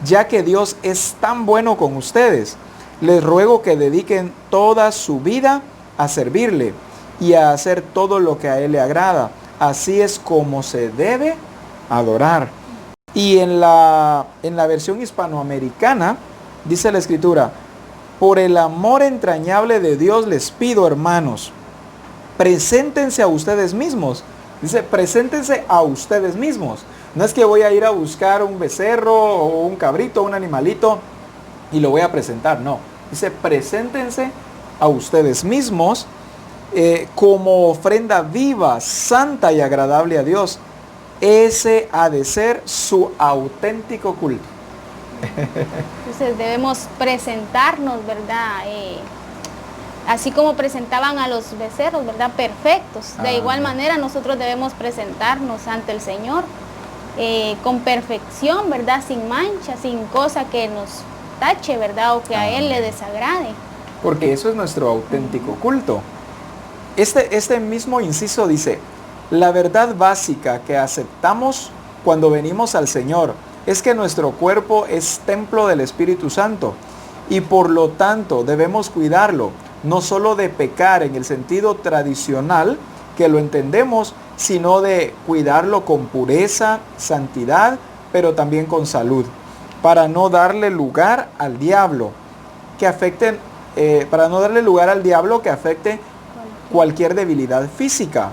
ya que Dios es tan bueno con ustedes, les ruego que dediquen toda su vida a servirle y a hacer todo lo que a Él le agrada. Así es como se debe adorar. Y en la versión hispanoamericana, dice la Escritura, por el amor entrañable de Dios les pido, hermanos, preséntense a ustedes mismos. Dice, preséntense a ustedes mismos. No es que voy a ir a buscar un becerro o un cabrito, un animalito y lo voy a presentar, no. Dice, preséntense a ustedes mismos como ofrenda viva, santa y agradable a Dios. Ese ha de ser su auténtico culto. Entonces debemos presentarnos, ¿verdad? Así como presentaban a los becerros, ¿verdad? Perfectos. De igual manera nosotros debemos presentarnos ante el Señor con perfección, ¿verdad? Sin mancha, sin cosa que nos tache, ¿verdad? O que a Él le desagrade. Porque eso es nuestro auténtico culto. Este mismo inciso dice, la verdad básica que aceptamos cuando venimos al Señor es que nuestro cuerpo es templo del Espíritu Santo y por lo tanto debemos cuidarlo, no solo de pecar en el sentido tradicional que lo entendemos, sino de cuidarlo con pureza, santidad, pero también con salud, para no darle lugar al diablo que afecte cualquier debilidad física.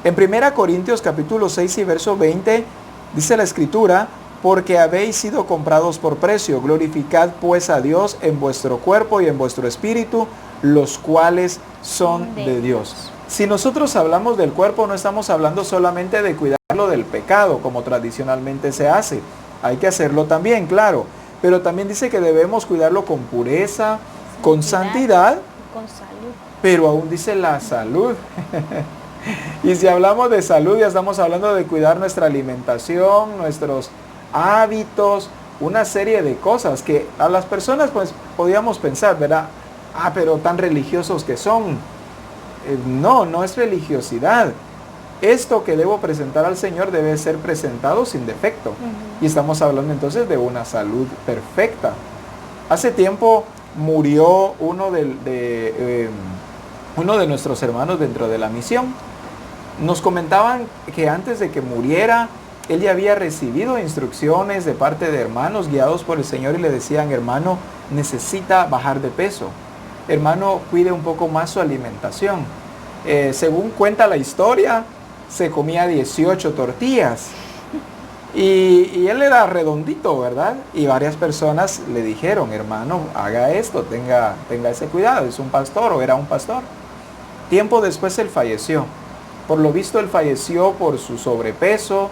En 1 Corintios capítulo 6 y verso 20 dice la Escritura, porque habéis sido comprados por precio, glorificad pues a Dios en vuestro cuerpo y en vuestro espíritu, los cuales son de Dios. Si nosotros hablamos del cuerpo, no estamos hablando solamente de cuidarlo del pecado, como tradicionalmente se hace. Hay que hacerlo también, claro. Pero también dice que debemos cuidarlo con pureza, con santidad, con salud. Pero aún dice la salud. Y si hablamos de salud, ya estamos hablando de cuidar nuestra alimentación, nuestros hábitos, una serie de cosas que a las personas pues podíamos pensar, ¿verdad? Pero tan religiosos que son. No es religiosidad. esto que debo presentar al Señor debe ser presentado sin defecto. Y estamos hablando entonces de una salud perfecta. Hace tiempo murió uno de nuestros hermanos dentro de la misión. Nos comentaban que antes de que muriera, él ya había recibido instrucciones de parte de hermanos guiados por el Señor y le decían: hermano, necesita bajar de peso. Hermano, cuide un poco más su alimentación. Según cuenta la historia, se comía 18 tortillas. Y él era redondito, ¿verdad? Y varias personas le dijeron: hermano, haga esto, tenga ese cuidado, es un pastor o era un pastor. Tiempo después él falleció. Por lo visto él falleció por su sobrepeso,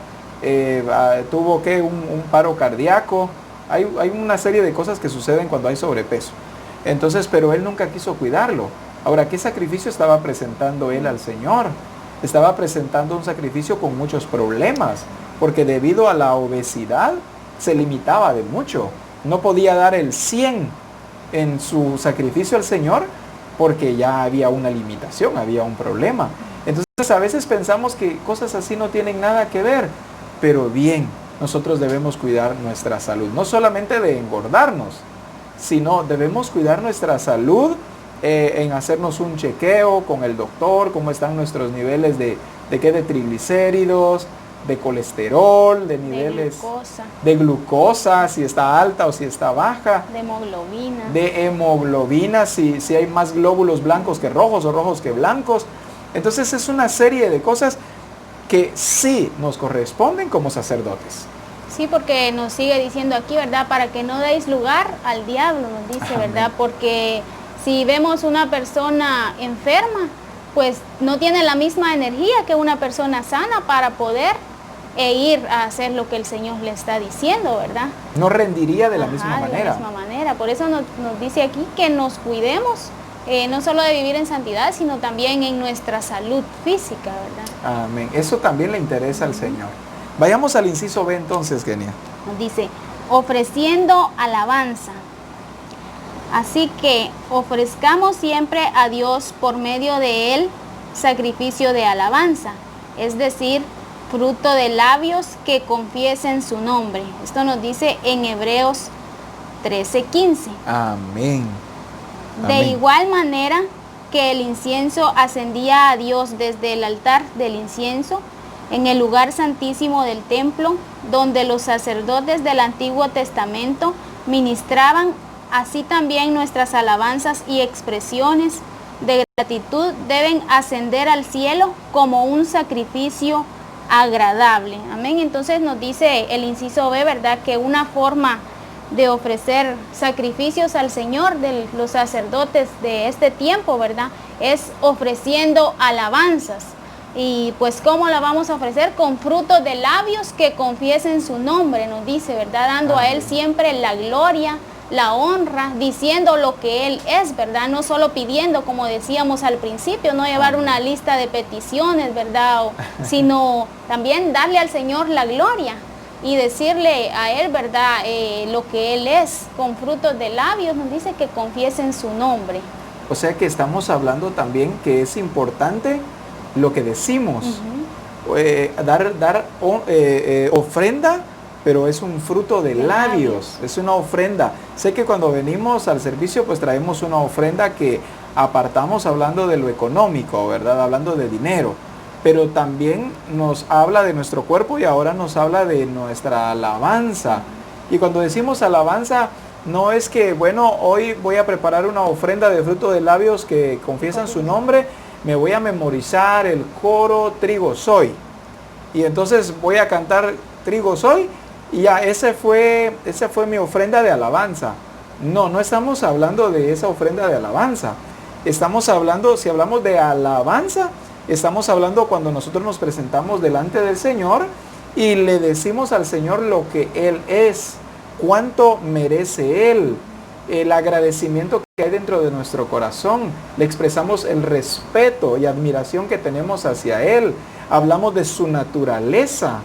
tuvo un paro cardíaco. Hay una serie de cosas que suceden cuando hay sobrepeso. Entonces, pero él nunca quiso cuidarlo. Ahora, ¿qué sacrificio estaba presentando él al Señor? Estaba presentando un sacrificio con muchos problemas, porque debido a la obesidad se limitaba de mucho. No podía dar el 100 en su sacrificio al Señor porque ya había una limitación, había un problema. Entonces a veces pensamos que cosas así no tienen nada que ver, pero bien, nosotros debemos cuidar nuestra salud, no solamente de engordarnos, sino debemos cuidar nuestra salud en hacernos un chequeo con el doctor, cómo están nuestros niveles de triglicéridos, de colesterol, de niveles de glucosa, si está alta o si está baja, de hemoglobina, si hay más glóbulos blancos que rojos o rojos que blancos. Entonces es una serie de cosas que sí nos corresponden como sacerdotes. Sí, porque nos sigue diciendo aquí, ¿verdad? Para que no deis lugar al diablo, nos dice, ¿verdad? Porque si vemos una persona enferma, pues no tiene la misma energía que una persona sana para poder ir a hacer lo que el Señor le está diciendo, ¿verdad? No rendiría de la misma manera. De la misma manera. Por eso nos dice aquí que nos cuidemos, no solo de vivir en santidad, sino también en nuestra salud física, ¿verdad? Amén. Eso también le interesa al Señor. Vayamos al inciso B entonces, Kenia. Dice, ofreciendo alabanza. Así que ofrezcamos siempre a Dios por medio de él sacrificio de alabanza, es decir, fruto de labios que confiesen su nombre. Esto nos dice en Hebreos 13:15. Amén. De igual manera que el incienso ascendía a Dios desde el altar del incienso, en el lugar santísimo del templo, donde los sacerdotes del Antiguo Testamento ministraban, así también nuestras alabanzas y expresiones de gratitud deben ascender al cielo como un sacrificio agradable. Amén. Entonces nos dice el inciso B, ¿verdad? Que una forma de ofrecer sacrificios al Señor de los sacerdotes de este tiempo, ¿verdad? Es ofreciendo alabanzas. Y pues ¿cómo la vamos a ofrecer? Con frutos de labios que confiesen su nombre, nos dice, ¿verdad? Dando a él siempre la gloria, la honra, diciendo lo que él es, ¿verdad? No solo pidiendo, como decíamos al principio, no llevar una lista de peticiones, ¿verdad? Sino también darle al Señor la gloria y decirle a él, ¿verdad? Lo que él es, con frutos de labios, nos dice que confiesen su nombre. O sea que estamos hablando también que es importante lo que decimos, dar ofrenda, pero es un fruto de labios, es una ofrenda. Sé que cuando venimos al servicio pues traemos una ofrenda que apartamos hablando de lo económico, ¿verdad? Hablando de dinero, pero también nos habla de nuestro cuerpo y ahora nos habla de nuestra alabanza. Y cuando decimos alabanza, no es que, bueno, hoy voy a preparar una ofrenda de fruto de labios que confiesan su nombre, me voy a memorizar el coro Trigo Soy y entonces voy a cantar Trigo Soy y ya esa fue mi ofrenda de alabanza. No estamos hablando de esa ofrenda de alabanza. Estamos hablando, si hablamos de alabanza, estamos hablando cuando nosotros nos presentamos delante del Señor y le decimos al Señor lo que Él es, cuánto merece Él, el agradecimiento que hay dentro de nuestro corazón, le expresamos el respeto y admiración que tenemos hacia Él, hablamos de su naturaleza.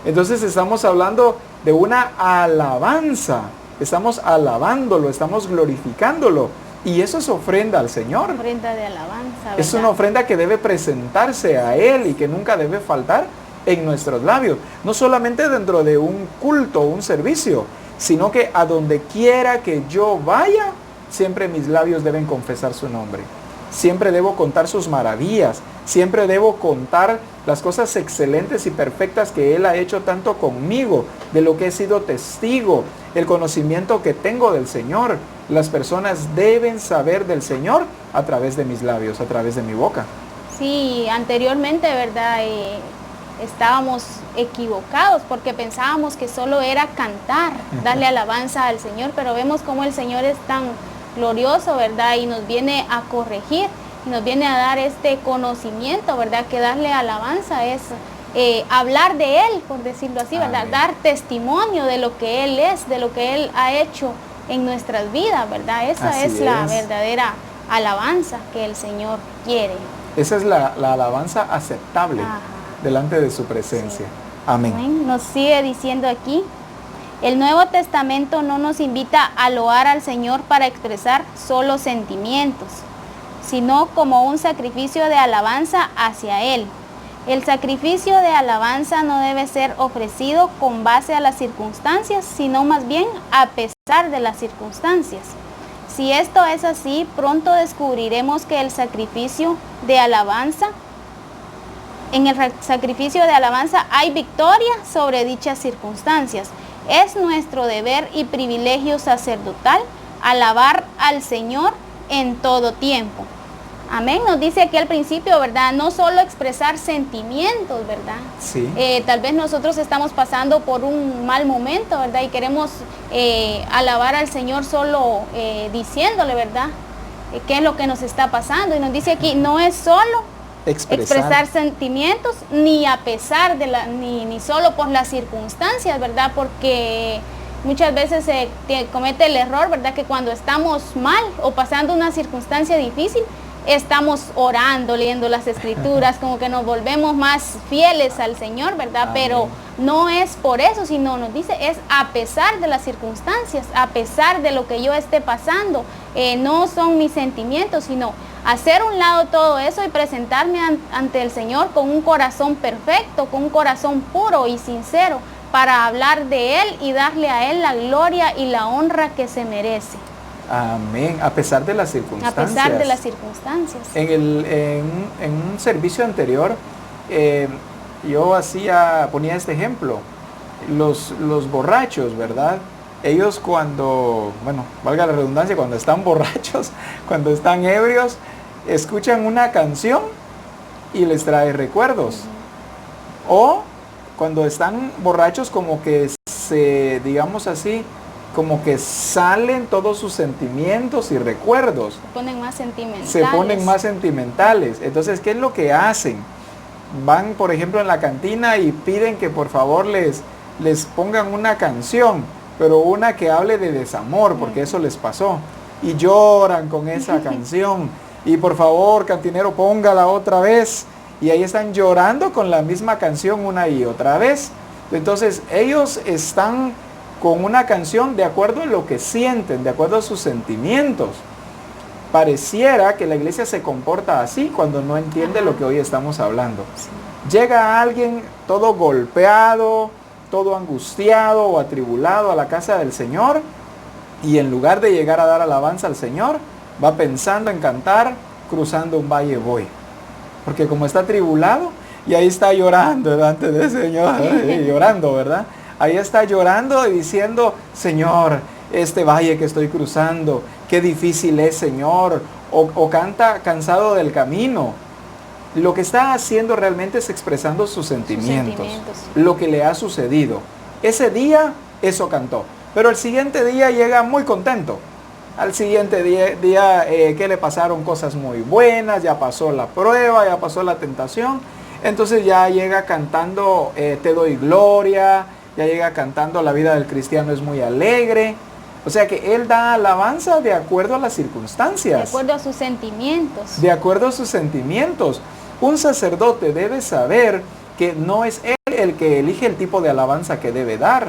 Entonces estamos hablando de una alabanza, estamos alabándolo, estamos glorificándolo. Y eso es ofrenda al Señor. Ofrenda de alabanza, ¿verdad? Es una ofrenda que debe presentarse a Él y que nunca debe faltar en nuestros labios. No solamente dentro de un culto o un servicio, sino que a donde quiera que yo vaya, siempre mis labios deben confesar su nombre. Siempre debo contar sus maravillas. Siempre debo contar las cosas excelentes y perfectas que Él ha hecho tanto conmigo, de lo que he sido testigo, el conocimiento que tengo del Señor. Las personas deben saber del Señor a través de mis labios, a través de mi boca. Sí, anteriormente, ¿verdad? Estábamos equivocados porque pensábamos que solo era cantar, darle alabanza al Señor, pero vemos cómo el Señor es tan glorioso, ¿verdad? Y nos viene a corregir, y nos viene a dar este conocimiento, ¿verdad? Que darle alabanza es hablar de Él, por decirlo así, ¿verdad? Amén. Dar testimonio de lo que Él es, de lo que Él ha hecho en nuestras vidas, ¿verdad? Esa Así es la es. verdadera alabanza que el Señor quiere. Esa es la alabanza aceptable Ajá. delante de su presencia. Sí. Amén. Amén. Nos sigue diciendo aquí, el Nuevo Testamento no nos invita a loar al Señor para expresar solo sentimientos, sino como un sacrificio de alabanza hacia Él. El sacrificio de alabanza no debe ser ofrecido con base a las circunstancias, sino más bien a pesar de las circunstancias. Si esto es así, pronto descubriremos que el sacrificio de alabanza, en el sacrificio de alabanza hay victoria sobre dichas circunstancias. Es nuestro deber y privilegio sacerdotal alabar al Señor en todo tiempo. Amén. Nos dice aquí al principio, ¿verdad? No solo expresar sentimientos, ¿verdad? Sí. Tal vez nosotros estamos pasando por un mal momento, ¿verdad? Y queremos alabar al Señor solo diciéndole, ¿verdad? ¿Qué es lo que nos está pasando? Y nos dice aquí, no es solo expresar sentimientos, ni a pesar de ni solo por las circunstancias, ¿verdad? Porque muchas veces se comete el error, ¿verdad? Que cuando estamos mal o pasando una circunstancia difícil, estamos orando, leyendo las escrituras, como que nos volvemos más fieles al Señor, ¿verdad? Amén. Pero no es por eso, sino nos dice, es a pesar de las circunstancias, a pesar de lo que yo esté pasando. No son mis sentimientos, sino hacer un lado todo eso y presentarme ante el Señor con un corazón perfecto, con un corazón puro y sincero, para hablar de Él y darle a Él la gloria y la honra que se merece. Amén. A pesar de las A circunstancias. pesar de las circunstancias. En un servicio anterior, yo ponía este ejemplo. Los borrachos, ¿verdad? Ellos cuando, bueno, valga la redundancia, cuando están borrachos, cuando están ebrios, escuchan una canción y les trae recuerdos. O cuando están borrachos, como que digamos así, como que salen todos sus sentimientos y recuerdos. Se ponen más sentimentales. Se ponen más sentimentales. Entonces, ¿qué es lo que hacen? Van, por ejemplo, en la cantina y piden que por favor les pongan una canción, pero una que hable de desamor, porque eso les pasó. Y lloran con esa canción. Y por favor, cantinero, póngala otra vez. Y ahí están llorando con la misma canción una y otra vez. Entonces, ellos están con una canción de acuerdo a lo que sienten, de acuerdo a sus sentimientos. Pareciera que la iglesia se comporta así cuando no entiende lo que hoy estamos hablando. Sí. Llega alguien todo golpeado, todo angustiado o atribulado a la casa del Señor, y en lugar de llegar a dar alabanza al Señor, va pensando en cantar, cruzando un valle voy. Porque como está atribulado, y ahí está llorando delante del Señor, llorando, ¿verdad? Ahí está llorando y diciendo, Señor, este valle que estoy cruzando, qué difícil es, Señor. O canta cansado del camino. Lo que está haciendo realmente es expresando sus sentimientos, lo que le ha sucedido. Ese día, eso cantó. Pero el siguiente día llega muy contento. Al siguiente día que le pasaron cosas muy buenas, ya pasó la prueba, ya pasó la tentación. Entonces ya llega cantando, te doy gloria. Ya llega cantando, la vida del cristiano es muy alegre. O sea que él da alabanza de acuerdo a las circunstancias. De acuerdo a sus sentimientos. De acuerdo a sus sentimientos. Un sacerdote debe saber que no es él el que elige el tipo de alabanza que debe dar.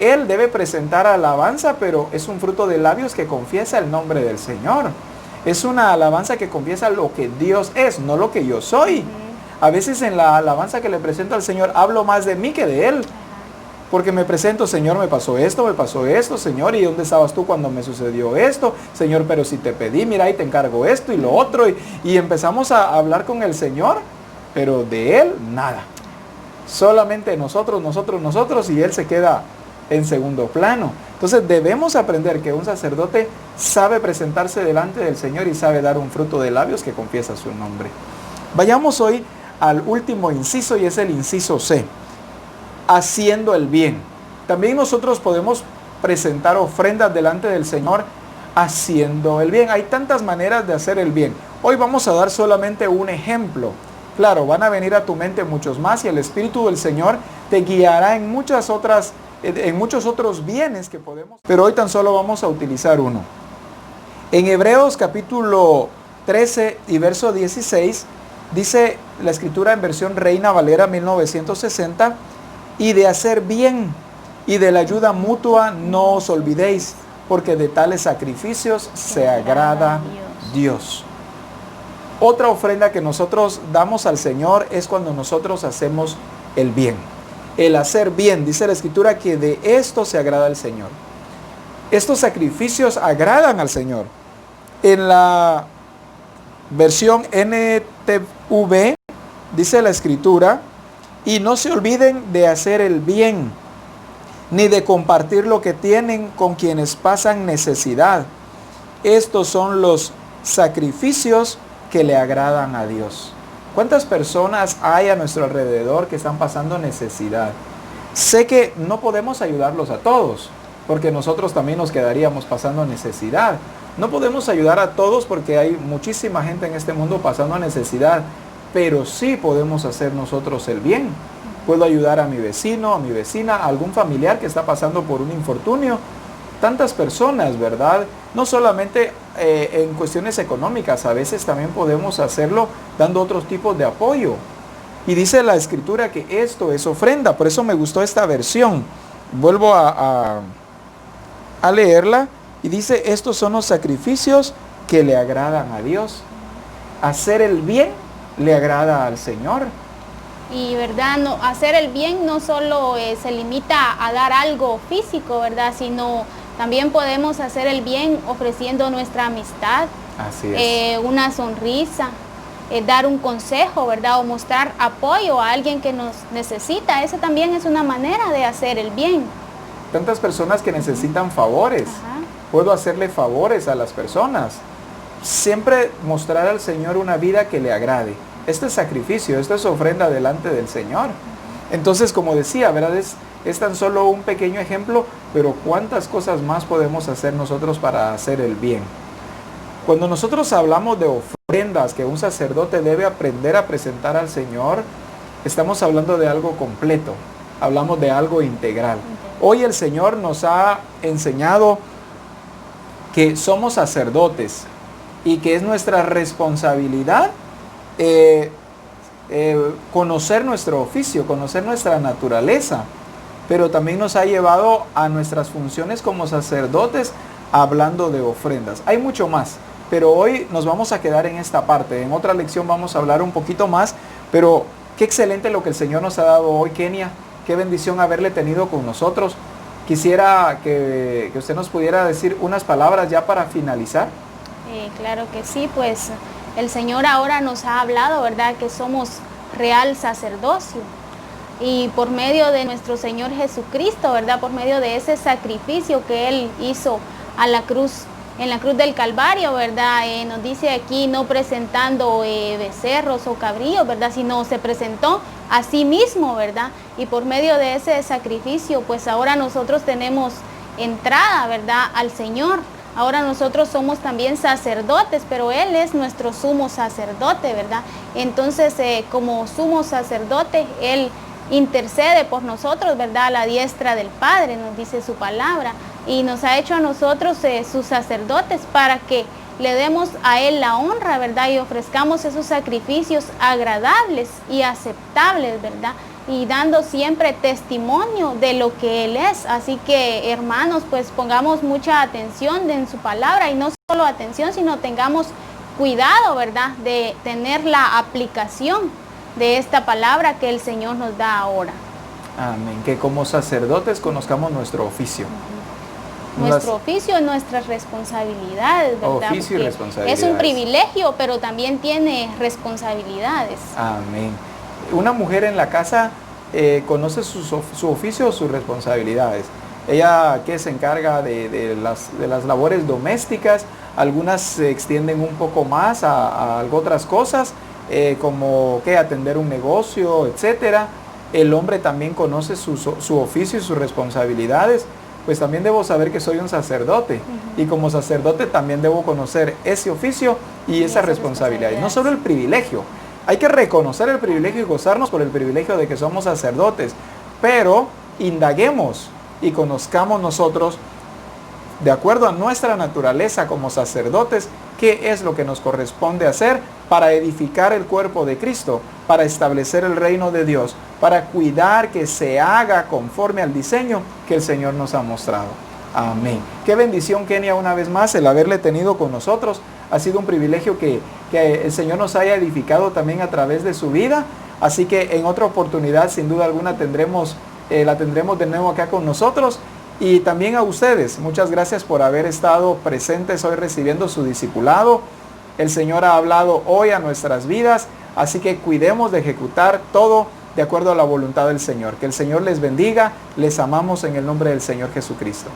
él debe presentar alabanza, pero es un fruto de labios que confiesa el nombre del Señor. Es una alabanza que confiesa lo que Dios es, no lo que yo soy. A veces en la alabanza que le presento al Señor hablo más de mí que de Él. Porque me presento, Señor, me pasó esto, Señor, ¿y dónde estabas tú cuando me sucedió esto? Señor, pero si te pedí, mira, y te encargo esto y lo otro. Y empezamos a hablar con el Señor, pero de Él, nada. Solamente nosotros, y Él se queda en segundo plano. Entonces debemos aprender que un sacerdote sabe presentarse delante del Señor y sabe dar un fruto de labios que confiesa su nombre. Vayamos hoy al último inciso, y es el inciso C. Haciendo el bien. También nosotros podemos presentar ofrendas delante del Señor haciendo el bien. Hay tantas maneras de hacer el bien. Hoy vamos a dar solamente un ejemplo. Claro, van a venir a tu mente muchos más y el Espíritu del Señor te guiará en muchos otros bienes que podemos. Pero hoy tan solo vamos a utilizar uno. En Hebreos capítulo 13 y verso 16 dice la Escritura en versión Reina Valera 1960: y de hacer bien y de la ayuda mutua no os olvidéis, porque de tales sacrificios se agrada Dios. Otra ofrenda que nosotros damos al Señor es cuando nosotros hacemos el bien. El hacer bien, dice la Escritura, que de esto se agrada al Señor. Estos sacrificios agradan al Señor. En la versión NTV dice la Escritura: y no se olviden de hacer el bien, ni de compartir lo que tienen con quienes pasan necesidad. Estos son los sacrificios que le agradan a Dios. ¿Cuántas personas hay a nuestro alrededor que están pasando necesidad? Sé que no podemos ayudarlos a todos, porque nosotros también nos quedaríamos pasando necesidad. No podemos ayudar a todos porque hay muchísima gente en este mundo pasando necesidad, pero sí podemos hacer nosotros el bien. Puedo ayudar a mi vecino, a mi vecina, a algún familiar que está pasando por un infortunio. Tantas personas, ¿verdad? No solamente en cuestiones económicas, a veces también podemos hacerlo dando otros tipos de apoyo. Y dice la Escritura que esto es ofrenda, por eso me gustó esta versión. Vuelvo a leerla y dice: estos son los sacrificios que le agradan a Dios. Hacer el bien le agrada al Señor. Y verdad, no, hacer el bien no solo se limita a dar algo físico, ¿verdad? Sino también podemos hacer el bien ofreciendo nuestra amistad. Así es. Una sonrisa, dar un consejo, ¿verdad? O mostrar apoyo a alguien que nos necesita. Eso también es una manera de hacer el bien. Tantas personas que necesitan favores. Ajá. Puedo hacerle favores a las personas. Siempre mostrar al Señor una vida que le agrade. Este es sacrificio, esto es ofrenda delante del Señor. Entonces, como decía, ¿verdad? Es tan solo un pequeño ejemplo, pero cuántas cosas más podemos hacer nosotros para hacer el bien. Cuando nosotros hablamos de ofrendas que un sacerdote debe aprender a presentar al Señor, estamos hablando de algo completo, hablamos de algo integral. Hoy el Señor nos ha enseñado que somos sacerdotes y que es nuestra responsabilidad conocer nuestro oficio, conocer nuestra naturaleza, pero también nos ha llevado a nuestras funciones como sacerdotes hablando de ofrendas. Hay mucho más, pero hoy nos vamos a quedar en esta parte. En otra lección vamos a hablar un poquito más, pero qué excelente lo que el Señor nos ha dado hoy, Kenia. Qué bendición haberle tenido con nosotros. Quisiera que usted nos pudiera decir unas palabras ya para finalizar. Claro que sí, pues el Señor ahora nos ha hablado, ¿verdad? Que somos real sacerdocio. Y por medio de nuestro Señor Jesucristo, ¿verdad? Por medio de ese sacrificio que Él hizo a la cruz, en la cruz del Calvario, ¿verdad? Nos dice aquí, no presentando becerros o cabríos, ¿verdad? Sino se presentó a sí mismo, ¿verdad? Y por medio de ese sacrificio, pues ahora nosotros tenemos entrada, ¿verdad? Al Señor. Ahora nosotros somos también sacerdotes, pero Él es nuestro sumo sacerdote, ¿verdad? Entonces, como sumo sacerdote, Él intercede por nosotros, ¿verdad? A la diestra del Padre, nos dice su palabra. Y nos ha hecho a nosotros sus sacerdotes para que le demos a Él la honra, ¿verdad? Y ofrezcamos esos sacrificios agradables y aceptables, ¿verdad? y dando siempre testimonio de lo que Él es. Así que, hermanos, pues pongamos mucha atención en su palabra, y no solo atención, sino tengamos cuidado, ¿verdad?, de tener la aplicación de esta palabra que el Señor nos da ahora. Amén. Que como sacerdotes conozcamos nuestro oficio. Nuestro oficio y nuestras responsabilidades, ¿verdad? Oficio y Porque responsabilidades. es un privilegio, pero también tiene responsabilidades. Amén. Una mujer en la casa conoce su oficio o sus responsabilidades. Ella que se encarga de las labores domésticas, algunas se extienden un poco más a otras cosas, como que atender un negocio, etcétera. El hombre también conoce su oficio y sus responsabilidades. Pues también debo saber que soy un sacerdote, y como sacerdote también debo conocer ese oficio y esas responsabilidades. No solo el privilegio, hay que reconocer el privilegio y gozarnos por el privilegio de que somos sacerdotes, pero indaguemos y conozcamos nosotros, de acuerdo a nuestra naturaleza como sacerdotes, qué es lo que nos corresponde hacer para edificar el cuerpo de Cristo, para establecer el reino de Dios, para cuidar que se haga conforme al diseño que el Señor nos ha mostrado. Amén. Qué bendición, Kenia, una vez más, el haberle tenido con nosotros. Ha sido un privilegio que el Señor nos haya edificado también a través de su vida. Así que en otra oportunidad, sin duda alguna, la tendremos de nuevo acá con nosotros. Y también a ustedes, muchas gracias por haber estado presentes hoy recibiendo su discipulado. El Señor ha hablado hoy a nuestras vidas, así que cuidemos de ejecutar todo de acuerdo a la voluntad del Señor. Que el Señor les bendiga, les amamos en el nombre del Señor Jesucristo.